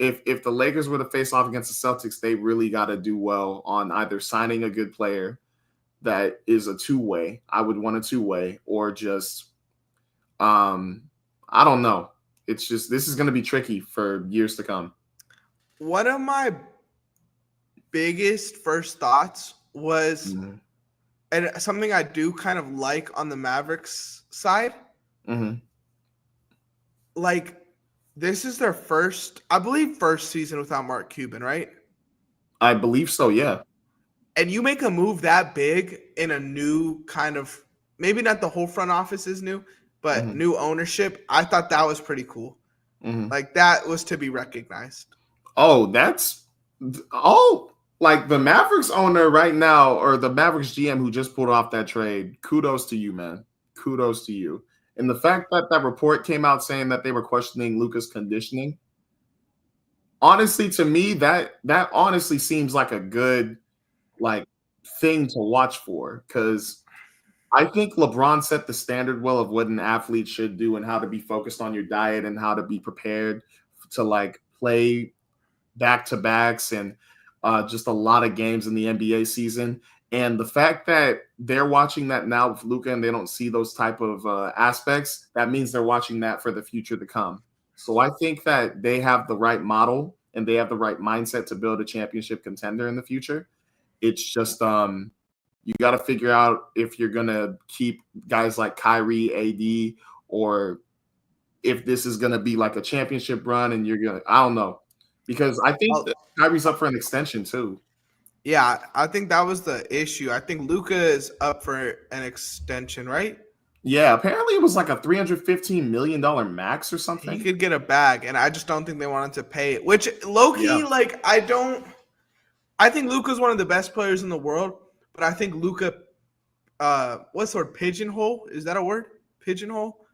If the Lakers were to face off against the Celtics, they really got to do well on either signing a good player that is a two-way. I would want a two-way, or just I don't know. It's just, this is going to be tricky for years to come. One of my biggest first thoughts was, and something I do kind of like on the Mavericks side, this is their first season without Mark Cuban, right? I believe so, yeah. And you make a move that big in a new kind of, maybe not the whole front office is new, but new ownership. I thought that was pretty cool. That was to be recognized. The Mavericks owner right now, or the Mavericks GM who just pulled off that trade, kudos to you, man. Kudos to you. And the fact that report came out saying that they were questioning Luka's conditioning, honestly, to me, that honestly seems like a good like thing to watch for, because I think LeBron set the standard well of what an athlete should do and how to be focused on your diet and how to be prepared to like play back to backs and just a lot of games in the NBA season. And the fact that they're watching that now with Luka and they don't see those type of aspects, that means they're watching that for the future to come. So I think that they have the right model and they have the right mindset to build a championship contender in the future. It's just you got to figure out if you're gonna keep guys like Kyrie, AD, or if this is gonna be like a championship run and you're gonna, I don't know, because I think that Kyrie's up for an extension too. Yeah, I think that was the issue. I think Luka is up for an extension, right? Yeah, apparently it was like a $315 million max or He something. could get a bag, and I just don't think they wanted to pay it. Which low-key, like, I think Luka's one of the best players in the world, but I think Luka, what's the word? Pigeonhole? Is that a word? Pigeonhole?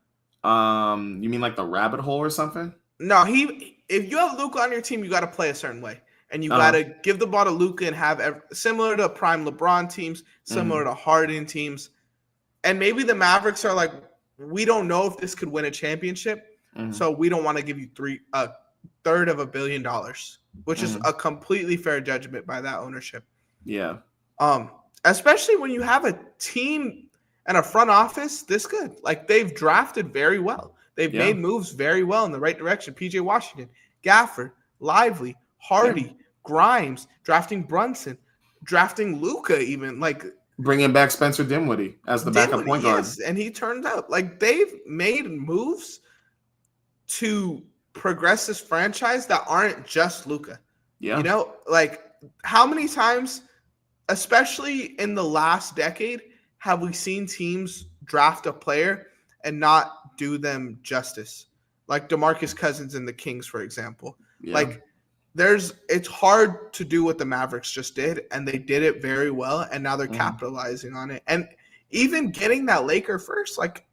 You mean like the rabbit hole or something? No, if you have Luka on your team, you got to play a certain way. And you got to give the ball to Luka and have similar to prime LeBron teams, similar to Harden teams. And maybe the Mavericks are like, we don't know if this could win a championship, so we don't want to give you a third of $1 billion, which is a completely fair judgment by that ownership. Yeah. Especially when you have a team and a front office this good. Like, they've drafted very well. They've made moves very well in the right direction. PJ Washington, Gafford, Lively, Hardy, Grimes, drafting Brunson, drafting Luka even, like bringing back Spencer Dinwiddie as the backup point guard. Yes, and he turned up. Like, they've made moves to progress this franchise that aren't just Luka. Yeah. You know, like, how many times, especially in the last decade, have we seen teams draft a player and not do them justice? Like DeMarcus Cousins and the Kings, for example. Yeah. Like, it's hard to do what the Mavericks just did, and they did it very well, and now they're capitalizing on it. And even getting that Laker first, like,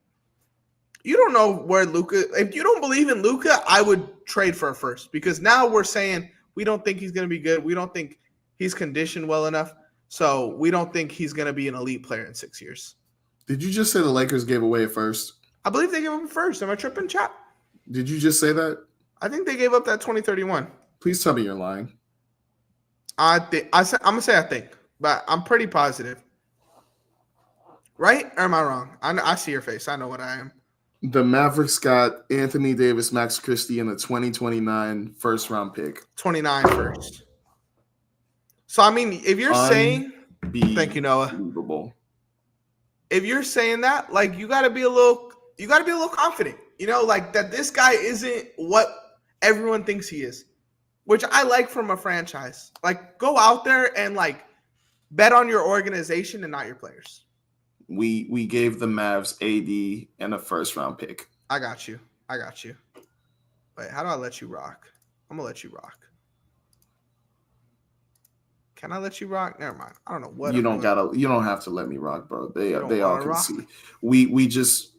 you don't know where Luka – if you don't believe in Luka, I would trade for a first, because now we're saying we don't think he's going to be good. We don't think he's conditioned well enough, so we don't think he's going to be an elite player in 6 years. Did you just say the Lakers gave away a first? I believe they gave him a first. Am I tripping, chat? Did you just say that? I think they gave up that 2031. Please tell me you're lying. I'm gonna say I think, but I'm pretty positive. Right? Or am I wrong? I see your face. I know what I am. The Mavericks got Anthony Davis, Max Christie, and the 2029 first round pick. 29 first. So I mean, if you're saying, thank you, Noah. If you're saying that, like, you gotta be a little confident. You know, like, that this guy isn't what everyone thinks he is. Which I like from a franchise. Like, go out there and, like, bet on your organization and not your players. We gave the Mavs AD and a first round pick. I got you. Wait, how do I let you rock? I'm gonna let you rock. Can I let you rock? Never mind. I don't know what. You don't have to let me rock, bro. They all can see. We just,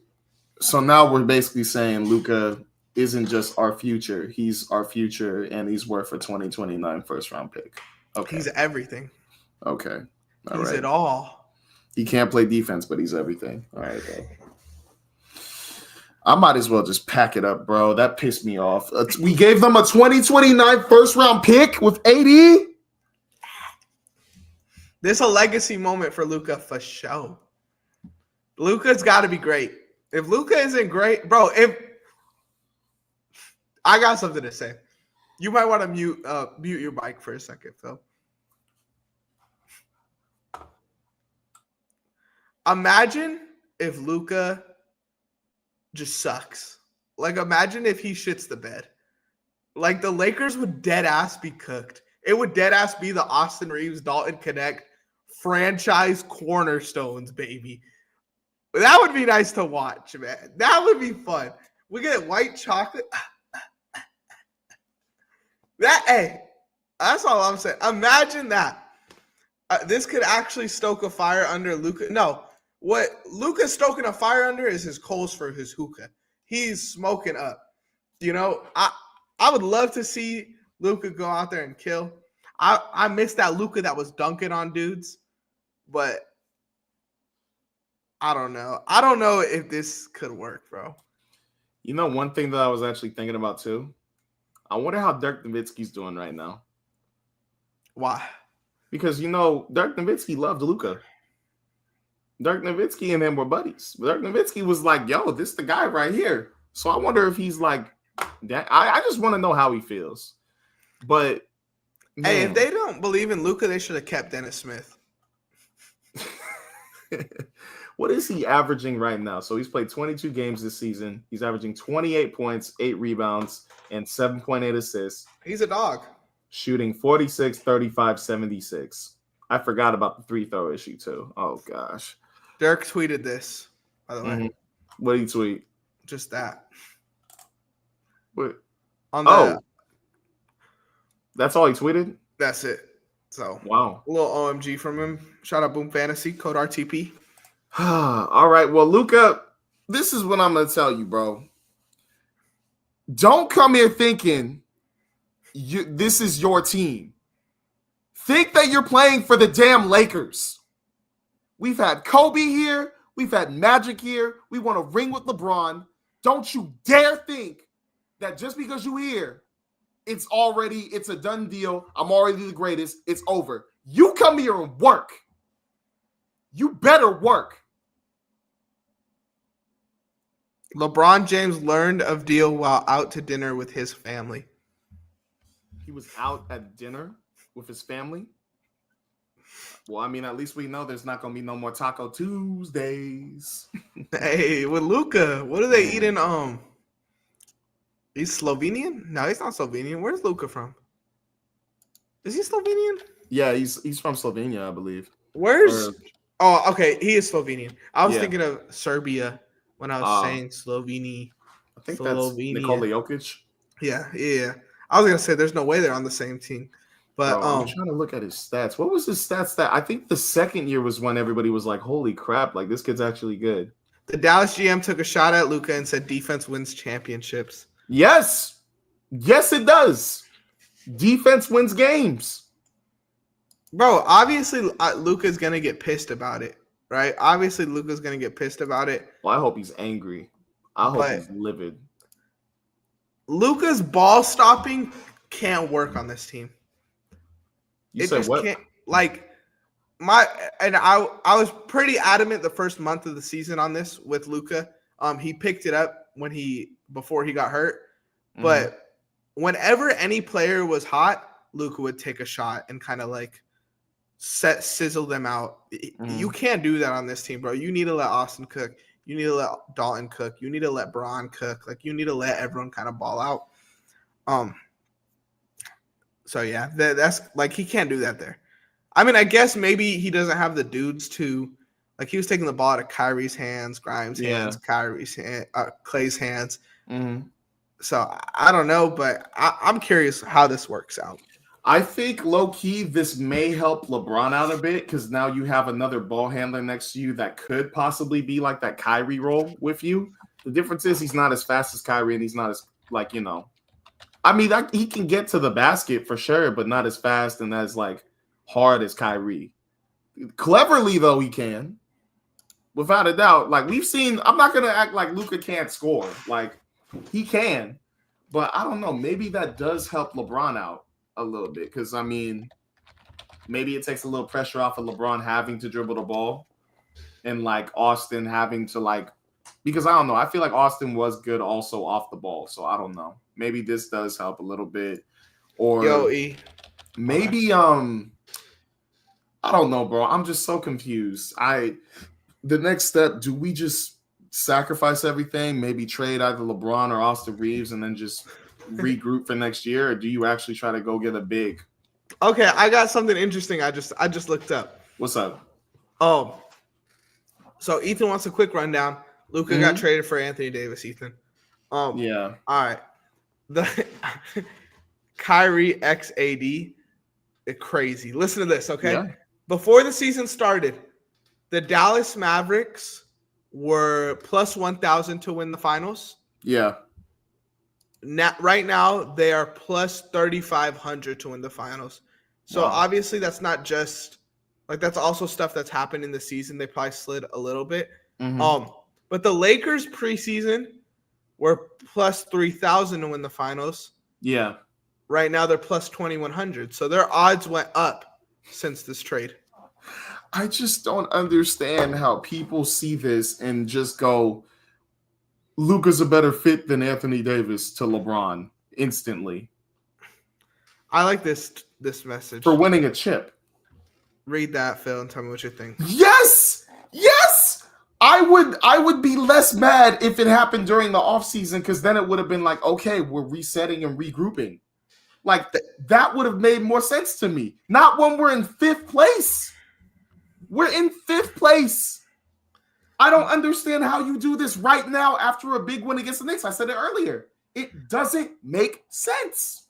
so now we're basically saying Luka isn't just our future. He's our future, and he's worth a 2029 first round pick. Okay. He's everything. Okay. He's it all. He can't play defense, but he's everything. All right, bro. I might as well just pack it up, bro. That pissed me off. We gave them a 2029 first round pick with AD. This is a legacy moment for Luka for sure. Luka's got to be great. If Luka isn't great, bro, I got something to say. You might want to mute your mic for a second, Phil. Imagine if Luka just sucks. Like, imagine if he shits the bed. Like, the Lakers would dead ass be cooked. It would dead ass be the Austin Reeves, Dalton Connect franchise cornerstones, baby. That would be nice to watch, man. That would be fun. We get white chocolate. That's all I'm saying. Imagine that. This could actually stoke a fire under Luka. No, what Luka's stoking a fire under is his coals for his hookah. He's smoking up. You know, I would love to see Luka go out there and kill. I miss that Luka that was dunking on dudes, but I don't know. I don't know if this could work, bro. You know, one thing that I was actually thinking about too. I wonder how Dirk Nowitzki's doing right now. Why? Because Dirk Nowitzki loved Luka. Dirk Nowitzki and him were buddies. Dirk Nowitzki was like, "Yo, this is the guy right here." So I wonder if he's like that. I just want to know how he feels. But man, hey, if they don't believe in Luka, they should have kept Dennis Smith. what is he averaging right now? So he's played 22 games this season. He's averaging 28 points, 8 rebounds, and 7.8 assists. He's a dog. Shooting 46, 35, 76. I forgot about the free throw issue too. Oh gosh. Dirk tweeted this, by the way. Mm-hmm. What did he tweet? Just that. What? On that's all he tweeted? That's it. So wow. A little OMG from him. Shout out Boom Fantasy, code RTP. All right. Well, Luka, this is what I'm gonna tell you, bro. Don't come here thinking this is your team. Think that you're playing for the damn Lakers. We've had Kobe here. We've had Magic here. We want to ring with LeBron. Don't you dare think that just because you're here, it's a done deal. I'm already the greatest. It's over. You come here and work. You better work. LeBron James learned of deal while out to dinner with his family. He was out at dinner with his family? Well, I mean, at least we know there's not going to be no more Taco Tuesdays. Hey, with Luka, what are they eating? He's Slovenian? No, he's not Slovenian. Where's Luka from? Is he Slovenian? Yeah, he's from Slovenia, I believe. Oh, okay. He is Slovenian. I was thinking of Serbia when I was saying Slovenia. I think that's Nikola Jokic. Yeah. I was gonna say there's no way they're on the same team. But I'm trying to look at his stats. What was his stats that I think the second year was when everybody was like, holy crap, like this kid's actually good. The Dallas GM took a shot at Luka and said defense wins championships. Yes, it does. Defense wins games. Bro, obviously Luka's going to get pissed about it, right? Obviously Luka's going to get pissed about it. Well, I hope he's angry. I hope he's livid. Luka's ball stopping can't work on this team. You said what? I was pretty adamant the first month of the season on this with Luka. He picked it up before he got hurt. But whenever any player was hot, Luka would take a shot and kind of like sizzle them out. You can't do that on this team, bro. You need to let Austin cook. You need to let Dalton cook. You need to let Braun cook. Like, you need to let everyone kind of ball out. So, yeah, that's like he can't do that there. I mean, I guess maybe he doesn't have the dudes to – like, he was taking the ball out of Kyrie's hands, Grimes' hands, Clay's hands. So, I don't know, but I'm curious how this works out. I think low-key this may help LeBron out a bit because now you have another ball handler next to you that could possibly be like that Kyrie role with you. The difference is he's not as fast as Kyrie and he's not as like, I mean, he can get to the basket for sure, but not as fast and as like hard as Kyrie. Cleverly, though, he can. Without a doubt. Like we've seen, I'm not going to act like Luka can't score. Like he can. But I don't know. Maybe that does help LeBron out a little bit because I mean maybe it takes a little pressure off of LeBron having to dribble the ball and like Austin having to like because I don't know, I feel like Austin was good also off the ball, so I don't know, maybe this does help a little bit or maybe I don't know, bro. I'm just so confused. The next step, do we just sacrifice everything, maybe trade either LeBron or Austin Reeves and then just regroup for next year, or do you actually try to go get a big? Okay, I got something interesting. I just looked up. What's up? Oh, so Ethan wants a quick rundown. Luka got traded for Anthony Davis. Ethan. Yeah. All right. The Kyrie x AD, crazy. Listen to this, okay? Yeah. Before the season started, the Dallas Mavericks were plus 1,000 to win the finals. Yeah. right now they are plus 3,500 to win the finals. So Wow. obviously that's not just like that's also stuff that's happened in the season. They probably slid a little bit. Mhm. But the Lakers preseason were plus 3,000 to win the finals. Yeah. Right now they're plus 2,100. So their odds went up since this trade. I just don't understand how people see this and just go, Luka's a better fit than Anthony Davis to LeBron instantly I like this message. for winning a chip. Read that, Phil, and tell me what you think. Yes. I would be less mad if it happened during the offseason, because then it would have been like, okay, we're resetting and regrouping. Like that would have made more sense to me. Not when we're in 5th place. We're in 5th place. I don't understand how you do this right now after a big win against the Knicks. I said it earlier. It doesn't make sense.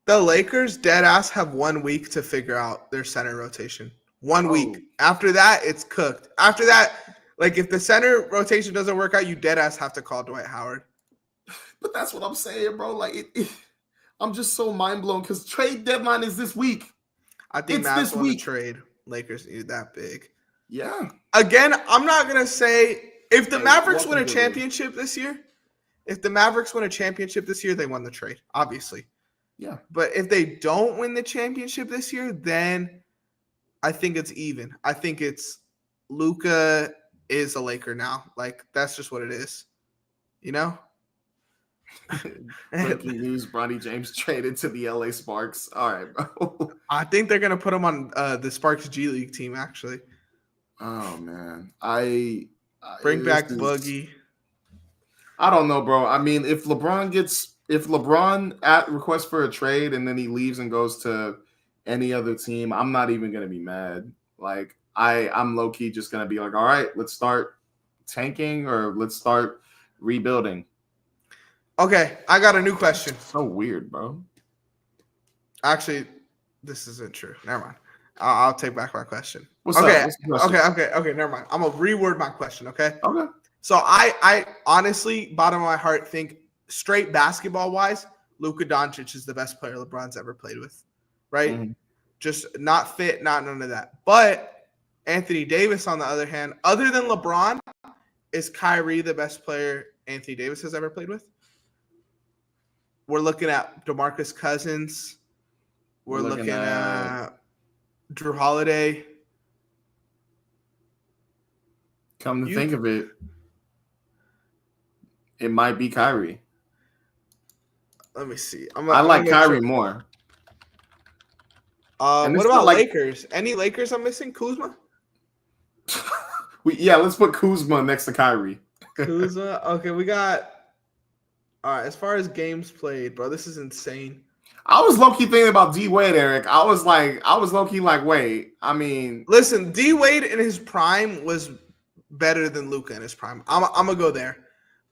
The Lakers dead ass have 1 week to figure out their center rotation. 1 week. After that, it's cooked. After that, like if the center rotation doesn't work out, you dead ass have to call Dwight Howard. But that's what I'm saying, bro. Like I'm just so mind blown because trade deadline is this week. I think It's Mavs this want to week. trade. Lakers need that big. Yeah. Again, I'm not gonna say if the Hey, Mavericks win a welcome to the league. championship this year. If the Mavericks win a championship this year, they won the trade, obviously. Yeah. But if they don't win the championship this year, then I think it's even. I think it's Luka is a Laker now. Like that's just what it is. You know? Breaking news: Bronny James traded to the LA Sparks. All right, bro. I think they're gonna put him on the Sparks G League team. Actually, Oh man, bring back this is- Boogie. I don't know, bro. I mean, if LeBron at request for a trade and then he leaves and goes to any other team, I'm not even gonna be mad. Like I'm low key just gonna be like, all right, let's start tanking or let's start rebuilding. Okay, I got a new question. So weird, bro. Actually, this isn't true. Never mind. I'll take back my question. What's up? Okay, What's the question? okay. Never mind. I'm gonna reword my question. Okay. Okay. So I honestly, bottom of my heart, think straight basketball wise, Luka Doncic is the best player LeBron's ever played with, right? Mhm. Just not fit, not none of that. But Anthony Davis, on the other hand, other than LeBron, is Kyrie the best player Anthony Davis has ever played with? We're looking at DeMarcus Cousins. We're looking at Drew Holiday. Come to think of it, it might be Kyrie. Let me see. I like Kyrie more. And What it's about not like- Lakers? Any Lakers I'm missing? Kuzma? Let's put Kuzma next to Kyrie. Kuzma. Okay, we got. All right, as far as games played, bro, this is insane. I was low-key thinking about D Wade, Eric. I was low-key like, wait. I mean, Listen, D Wade in his prime was better than Luka in his prime. I'm gonna go there,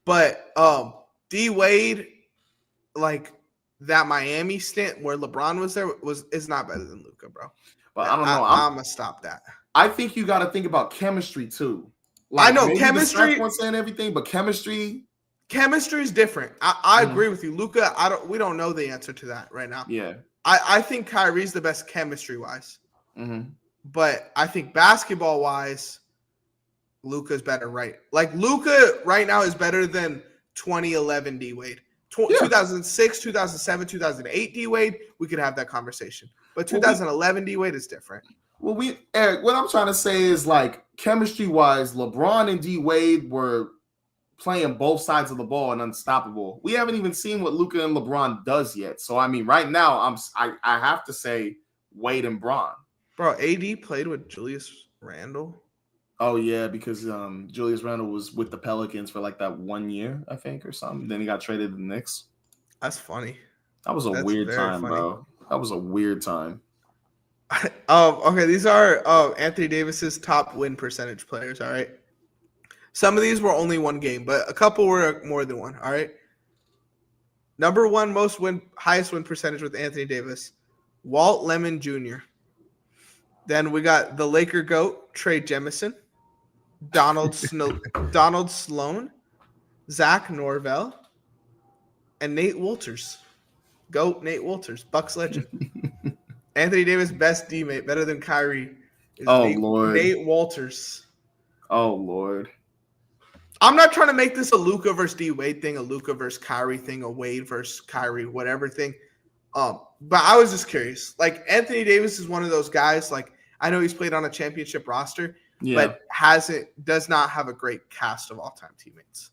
but D Wade, like that Miami stint where LeBron was there, is not better than Luka, bro. but I don't know. I'm gonna stop that. I think you got to think about chemistry too. Like, I know maybe chemistry. The saying everything, but chemistry. Chemistry is different. I Mhm. agree with you, Luka. We don't know the answer to that right now. Yeah. I think Kyrie's the best chemistry wise, Mm-hmm. but I think basketball wise, Luka's better. Right, like Luka right now is better than 2011 D Wade. 2006, 2007, 2008 D Wade. We could have that conversation, but 2011 D Wade is different. Well, Eric, what I'm trying to say is like chemistry wise, LeBron and D Wade were playing both sides of the ball and unstoppable. We haven't even seen what Luka and LeBron does yet. So I mean, right now, I have to say Wade and Bron. Bro, AD played with Julius Randle. Oh yeah, because Julius Randle was with the Pelicans for like that 1 year, I think, or something. Then he got traded to the Knicks. That's funny. That was a That's weird very time, funny. bro. That was a weird time. Okay, these are Anthony Davis's top win percentage players. All right. Some of these were only one game, but a couple were more than one. All right. Number one highest win percentage with Anthony Davis, Walt Lemon Jr. Then we got the Laker GOAT, Trey Jemison, Donald Sloan, Zach Norvell, and Nate Wolters. GOAT Nate Wolters, Bucks legend. Anthony Davis, best teammate, better than Kyrie. Is Lord. Nate Wolters. Oh, Lord. I'm not trying to make this a Luka versus D Wade thing, a Luka versus Kyrie thing, a Wade versus Kyrie, whatever thing. But I was just curious. Like, Anthony Davis is one of those guys. Like, I know he's played on a championship roster, but does not have a great cast of all-time teammates.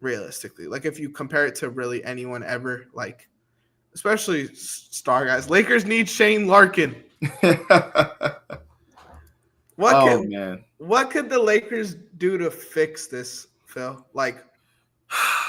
Realistically, like if you compare it to really anyone ever, like especially star guys, Lakers need Shane Larkin. What could the Lakers do to fix this, Phil? Like,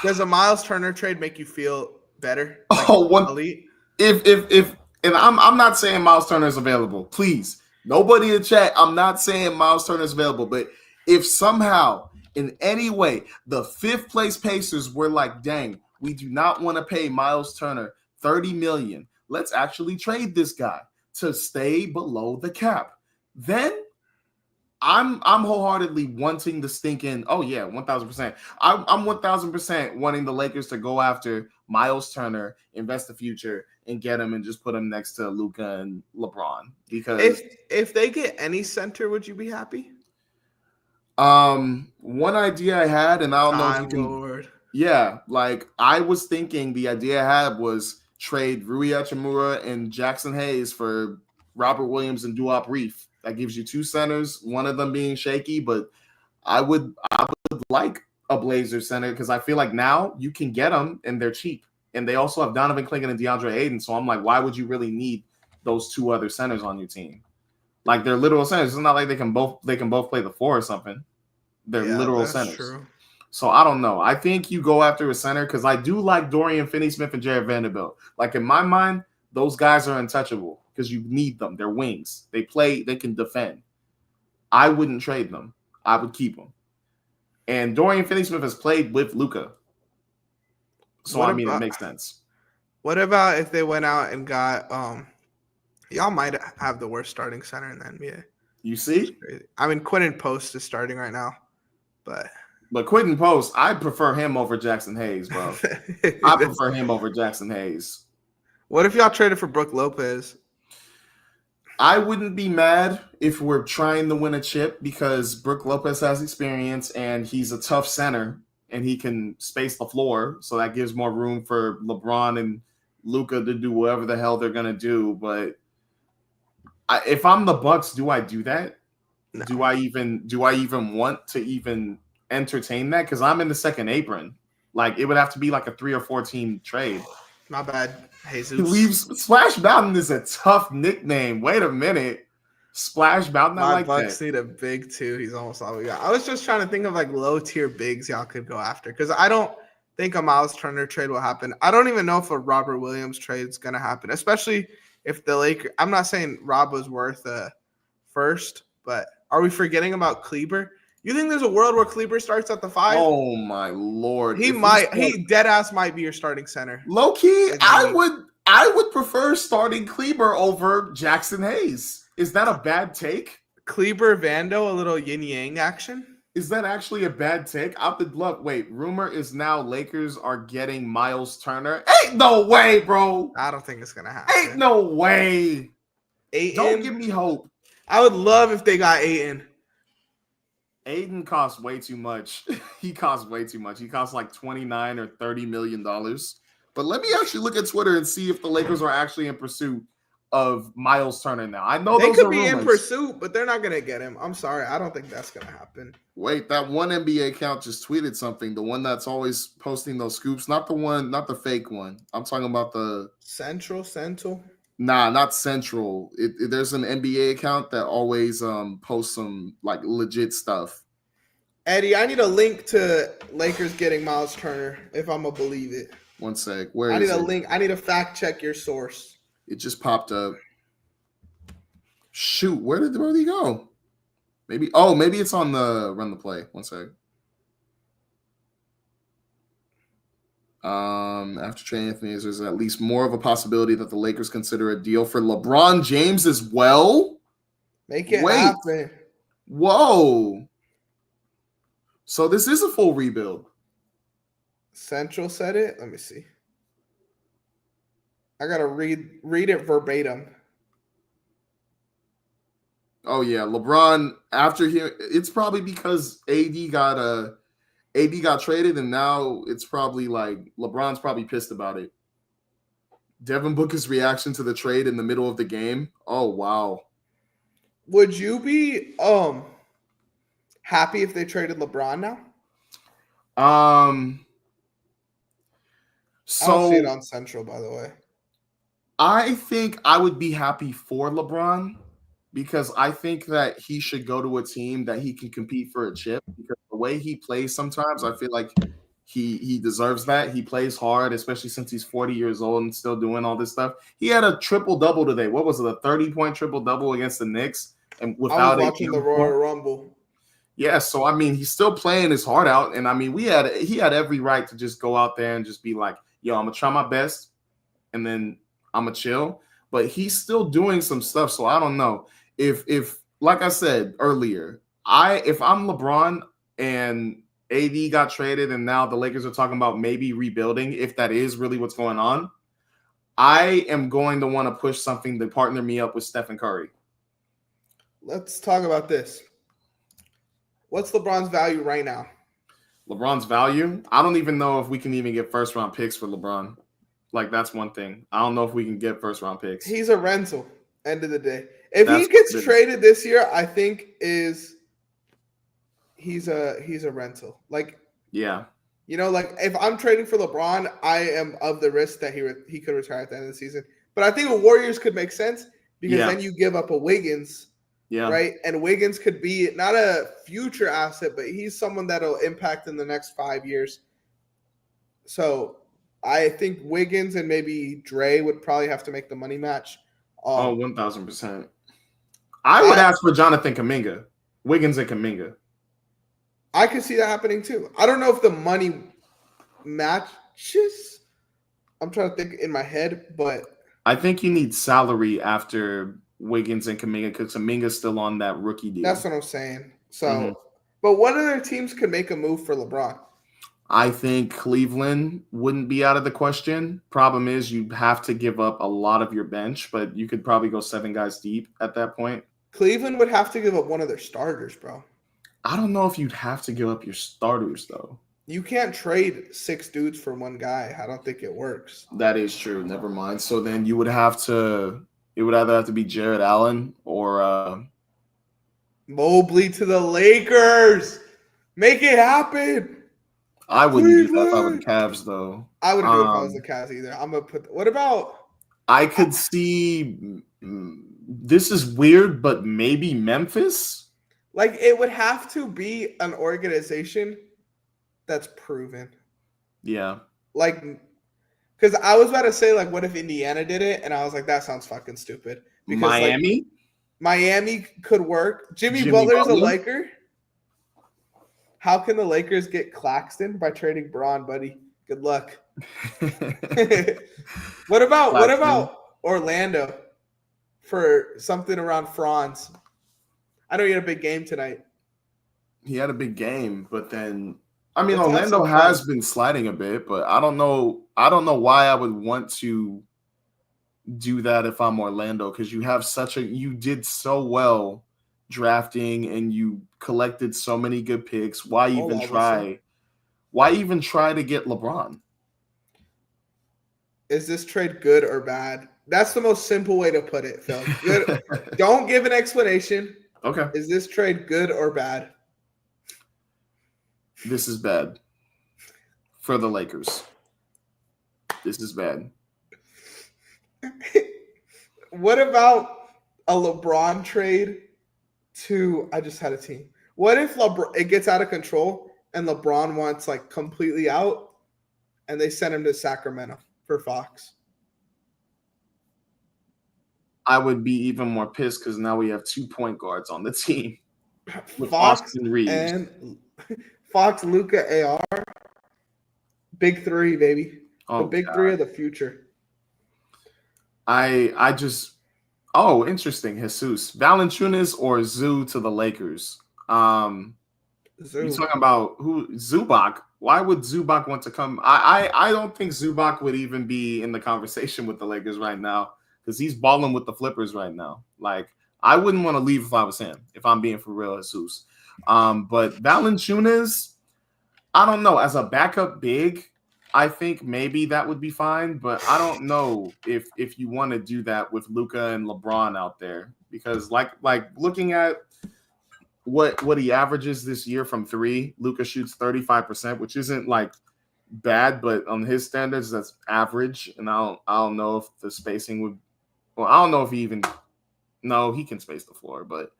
does a Miles Turner trade make you feel better? Like, elite? If and I'm not saying Miles Turner is available. Please, nobody in chat. I'm not saying Miles Turner is available, but if somehow in any way the 5th place Pacers were like, dang, we do not want to pay Miles Turner $30 million. Let's actually trade this guy to stay below the cap. Then I'm wholeheartedly wanting the stinking. Oh yeah, 1,000%. I'm 1,000% wanting the Lakers to go after Miles Turner, invest the future, and get him and just put him next to Luka and LeBron. Because if they get any center, would you be happy? One idea I had, and I don't know if you can. Lord. Yeah, like I was thinking the idea I had was trade Rui Hachimura and Jackson Hayes for Robert Williams and Duop Reef. That gives you 2 centers, one of them being shaky, but I would like a Blazer center because I feel like now you can get them and they're cheap. And they also have Donovan Clingan and DeAndre Ayton. So I'm like, why would you really need those 2 other centers on your team? Like they're literal centers. It's not like they can both play the 4 or something. They're literal centers. True. So I don't know. I think you go after a center because I do like Dorian Finney-Smith and Jared Vanderbilt. Like in my mind, those guys are untouchable because you need them. They're wings. They play. They can defend. I wouldn't trade them. I would keep them. And Dorian Finney-Smith has played with Luka. So it makes sense. What about if they went out and got y'all might have the worst starting center in the NBA. You see? I mean, Quentin Post is starting right now, but Quentin Post, I prefer him over Jackson Hayes, bro. I prefer him over Jackson Hayes. What if y'all traded for Brook Lopez? I wouldn't be mad if we're trying to win a chip because Brook Lopez has experience and he's a tough center and he can space the floor. So that gives more room for LeBron and Luka to do whatever the hell they're going to do. But if I'm the Bucks, do I do that? No. Do I even want to even entertain that? Because I'm in the second apron. Like it would have to be like a 3 or 4 team trade. My bad, Jesus. He leaves. Splash Mountain is a tough nickname. Wait a minute. Splash Mountain. I like Bucks that. need a big 2. He's almost all we got. I was just trying to think of like low tier bigs y'all could go after because I don't think a Miles Turner trade will happen. I don't even know if a Robert Williams trade is going to happen, especially if the Lakers. I'm not saying Rob was worth a first, but are we forgetting about Kleber? You think there's a world where Kleber starts at the 5? Oh my Lord. He dead ass might be your starting center. Low key, I would prefer starting Kleber over Jackson Hayes. Is that a bad take? Kleber Vando, a little yin yang action. Is that actually a bad take? I would love. Wait, rumor is now Lakers are getting Miles Turner. Ain't no way, bro. I don't think it's gonna happen. Ain't no way. Ayton, don't give me hope. I would love if they got Ayton. Ayton costs way too much. He costs way too much. He costs like $29 or $30 million. But let me actually look at Twitter and see if the Lakers are actually in pursuit of Miles Turner now. I know they those could are be rumors. in pursuit, but they're not going to get him. I'm sorry. I don't think that's going to happen. Wait, that one NBA account just tweeted something. The one that's always posting those scoops. Not the fake one. I'm talking about the Central. Nah, not Central. There's an NBA account that always posts some like legit stuff. Eddie, I need a link to Lakers getting Miles Turner if I'm gonna believe it. One sec. Where I is need a it? link. I need to fact check your source. It just popped up. Shoot, where did he go? Maybe it's on the run the play. One sec. After trading Anthony, there's at least more of a possibility that the Lakers consider a deal for LeBron James as well. Make it happen. Whoa. So this is a full rebuild. Central said it. Let me see. I gotta read it verbatim. Oh yeah, LeBron after here, it's probably because AD got traded, and now it's probably like LeBron's probably pissed about it. Devin Booker's reaction to the trade in the middle of the game. Oh wow. Would you be happy if they traded LeBron now? Um. I don't see it So on Central, by the way. I think I would be happy for LeBron because I think that he should go to a team that he can compete for a chip. Because the way he plays sometimes, I feel like he deserves that. He plays hard, especially since he's 40 years old and still doing all this stuff. He had a triple-double today. What was it, a 30-point triple-double against the Knicks? And I was without watching the Royal Rumble. Yeah, so I mean, he's still playing his heart out, and I mean, he had every right to just go out there and just be like, "Yo, I'm gonna try my best, and then I'm gonna chill." But he's still doing some stuff, so I don't know if like I said earlier, if I'm LeBron and AD got traded, and now the Lakers are talking about maybe rebuilding, if that is really what's going on, I am going to want to push something to partner me up with Stephen Curry. Let's talk about this. What's LeBron's value right now? LeBron's value? I don't even know if we can even get first-round picks for LeBron. Like, that's one thing. I don't know if we can get first-round picks. He's a rental, end of the day. If That's he gets traded this year, I think he's a rental. Like, yeah. You know, like if I'm trading for LeBron, I am of the risk that he could retire at the end of the season. But I think the Warriors could make sense because then you give up a Wiggins. Yeah. Right. And Wiggins could be not a future asset, but he's someone that'll impact in the next 5 years. So I think Wiggins and maybe Dre would probably have to make the money match. 1,000%. I would ask for Jonathan Kuminga, Wiggins and Kuminga. I could see that happening too. I don't know if the money matches. I'm trying to think in my head, but I think you need salary after Wiggins and Kuminga because Kuminga's still on that rookie deal. That's what I'm saying. So, But what other teams could make a move for LeBron? I think Cleveland wouldn't be out of the question. Problem is you'd have to give up a lot of your bench, but you could probably go 7 guys deep at that point. Cleveland would have to give up one of their starters, bro. I don't know if you'd have to give up your starters, though. You can't trade 6 dudes for one guy. I don't think it works. That is true. Never mind. So then you would have to – it would either have to be Jared Allen or Mobley to the Lakers. Make it happen. I wouldn't do that if I were the Cavs, though. I wouldn't do it if I was the Cavs either. I'm going to put – what about – I could see – this is weird, but maybe Memphis? Like, it would have to be an organization that's proven. Yeah. Like, because I was about to say, like, what if Indiana did it? And I was like, that sounds fucking stupid. Because, Miami? Like, Miami could work. Jimmy Butler's a Laker. How can the Lakers get Claxton? By trading Braun, buddy. Good luck. What about Orlando for something around Franz? I know you had a big game tonight. He had a big game, but then I mean Orlando has been sliding a bit, but I don't know why I would want to do that if I'm Orlando because you did so well drafting and you collected so many good picks. Why even try to get LeBron? Is this trade good or bad? That's the most simple way to put it, Phil. Good. Don't give an explanation. Okay. Is this trade good or bad? This is bad for the Lakers. This is bad. What about a LeBron trade to – I just had a team. What if it gets out of control and LeBron wants like completely out and they send him to Sacramento for Fox? I would be even more pissed because now we have 2 point guards on the team. With Fox Austin Reeves. And Fox, Luka, AR. Big 3, baby. The big 3 of the future. Interesting. Jesus. Valanciunas or Zoo to the Lakers? Zoo. You're talking about who? Zubac. Why would Zubac want to come? I don't think Zubac would even be in the conversation with the Lakers right now because he's balling with the Flippers right now. Like, I wouldn't want to leave if I was him, if I'm being for real, Jesus. But Valanciunas, I don't know. As a backup big, I think maybe that would be fine. But I don't know if you want to do that with Luka and LeBron out there because like looking at what he averages this year from three, Luka shoots 35%, which isn't like bad, but on his standards, that's average. And I don't know if the spacing would. Well, I don't know if he even. No, he can space the floor, but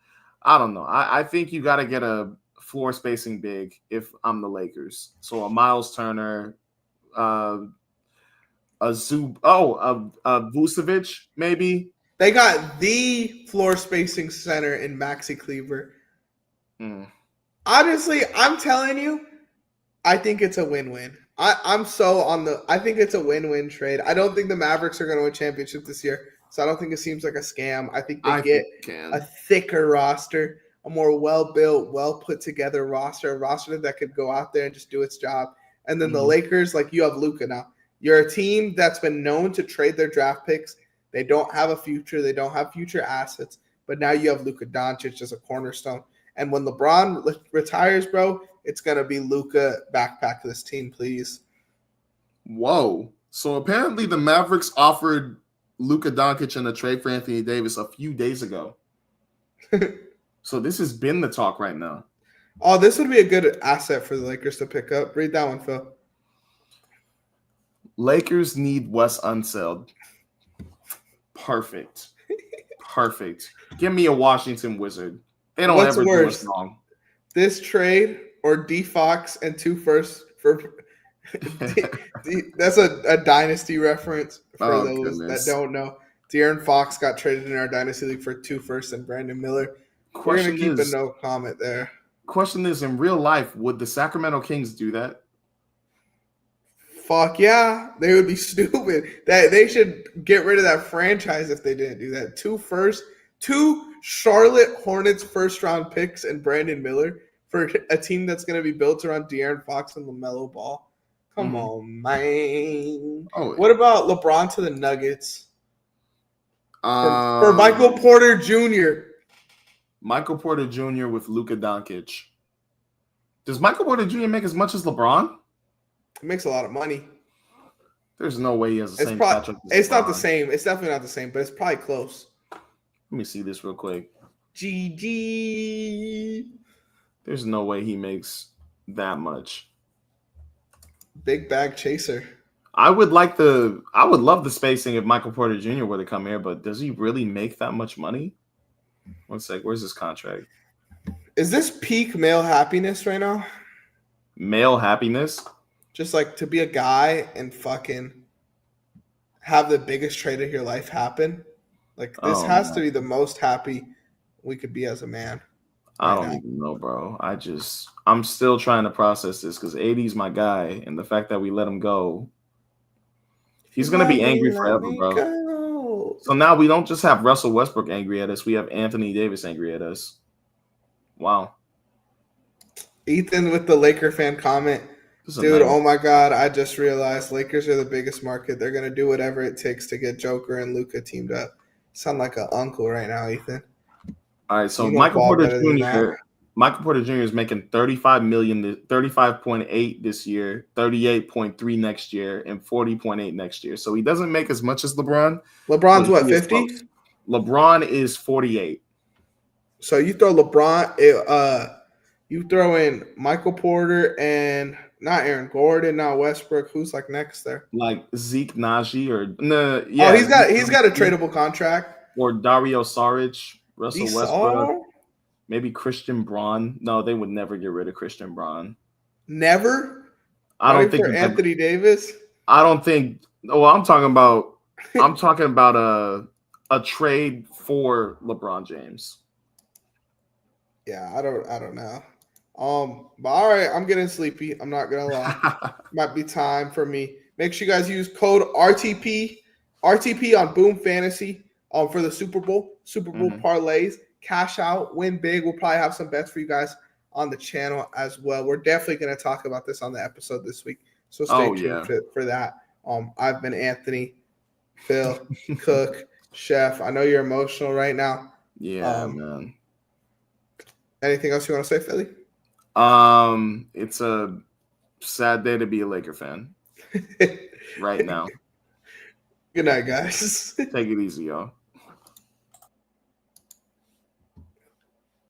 I don't know. I think you got to get a floor spacing big if I'm the Lakers. So a Miles Turner, a Vucevic maybe. They got the floor spacing center in Maxi Kleber. Honestly, I'm telling you, I think it's a win-win. I think it's a win-win trade. I don't think the Mavericks are going to win a championship this year, so I don't think it seems like a scam. I think they get a thicker roster, a more well-built, well-put-together roster, a roster that could go out there and just do its job. And then the Lakers, like you have Luka now. You're a team that's been known to trade their draft picks. They don't have a future. They don't have future assets. But now you have Luka Doncic as a cornerstone. And when LeBron retires, bro, it's going to be Luka backpack this team, please. Whoa. So apparently the Mavericks offered Luka Doncic in a trade for Anthony Davis a few days ago. So this has been the talk right now. Oh, this would be a good asset for the Lakers to pick up. Read that one, Phil. Lakers need Wes Unseld. Perfect. Give me a Washington Wizard. They don't ever do us wrong. This trade or D Fox and 2 firsts for that's a dynasty reference for those that don't know. De'Aaron Fox got traded in our dynasty league for 2 firsts and Brandon Miller. We're gonna keep a no comment there. Question is, in real life, would the Sacramento Kings do that? Fuck yeah, they would be stupid. That they should get rid of that franchise if they didn't do that. 2 firsts, 2 Charlotte Hornets first-round picks and Brandon Miller for a team that's going to be built around De'Aaron Fox and LaMelo Ball. Come on, man. What about LeBron to the Nuggets? For Michael Porter Jr. Michael Porter Jr. with Luka Doncic. Does Michael Porter Jr. make as much as LeBron? He makes a lot of money. There's no way he has the same contract. It's not the same. It's definitely not the same, but it's probably close. Let me see this real quick. GG. There's no way he makes that much. Big bag chaser. I would love the spacing if Michael Porter Jr. were to come here, but does he really make that much money? One sec, where's his contract? Is this peak male happiness right now? Male happiness? Just like to be a guy and fucking have the biggest trade of your life happen. Like this has to be the most happy we could be as a man. I don't even know, bro. I'm still trying to process this because AD's my guy, and the fact that we let him go, he's gonna be angry forever, bro. So now we don't just have Russell Westbrook angry at us; we have Anthony Davis angry at us. Wow. Ethan with the Laker fan comment. Dude, oh my God, I just realized Lakers are the biggest market. They're going to do whatever it takes to get Joker and Luka teamed up. Sound like an uncle right now, Ethan. All right, so Michael Porter Jr. is making $35.8 this year, 38.3 next year, and 40.8 next year. So he doesn't make as much as LeBron. LeBron's what, 50? LeBron is 48. So you throw LeBron, you throw in Michael Porter and not Aaron Gordon, not Westbrook. Who's like next there? Like Zeke Naji or he's got a tradable contract. Or Dario Saric, Russell Westbrook, maybe Christian Braun. No, they would never get rid of Christian Braun. Never. I don't think Anthony Davis. I don't think. Well, I'm talking about a trade for LeBron James. Yeah, I don't know. But all right, I'm getting sleepy. I'm not gonna lie. Might be time for me. Make sure you guys use code RTP on Boom Fantasy for the Super Bowl parlays. Cash out, win big. We'll probably have some bets for you guys on the channel as well. We're definitely going to talk about this on the episode this week, so stay tuned for that. I've been Anthony, Phil, Cook, Chef. I know you're emotional right now. Yeah, man. Anything else you want to say, Philly? It's a sad day to be a Laker fan right now. Good night, guys. Take it easy, y'all.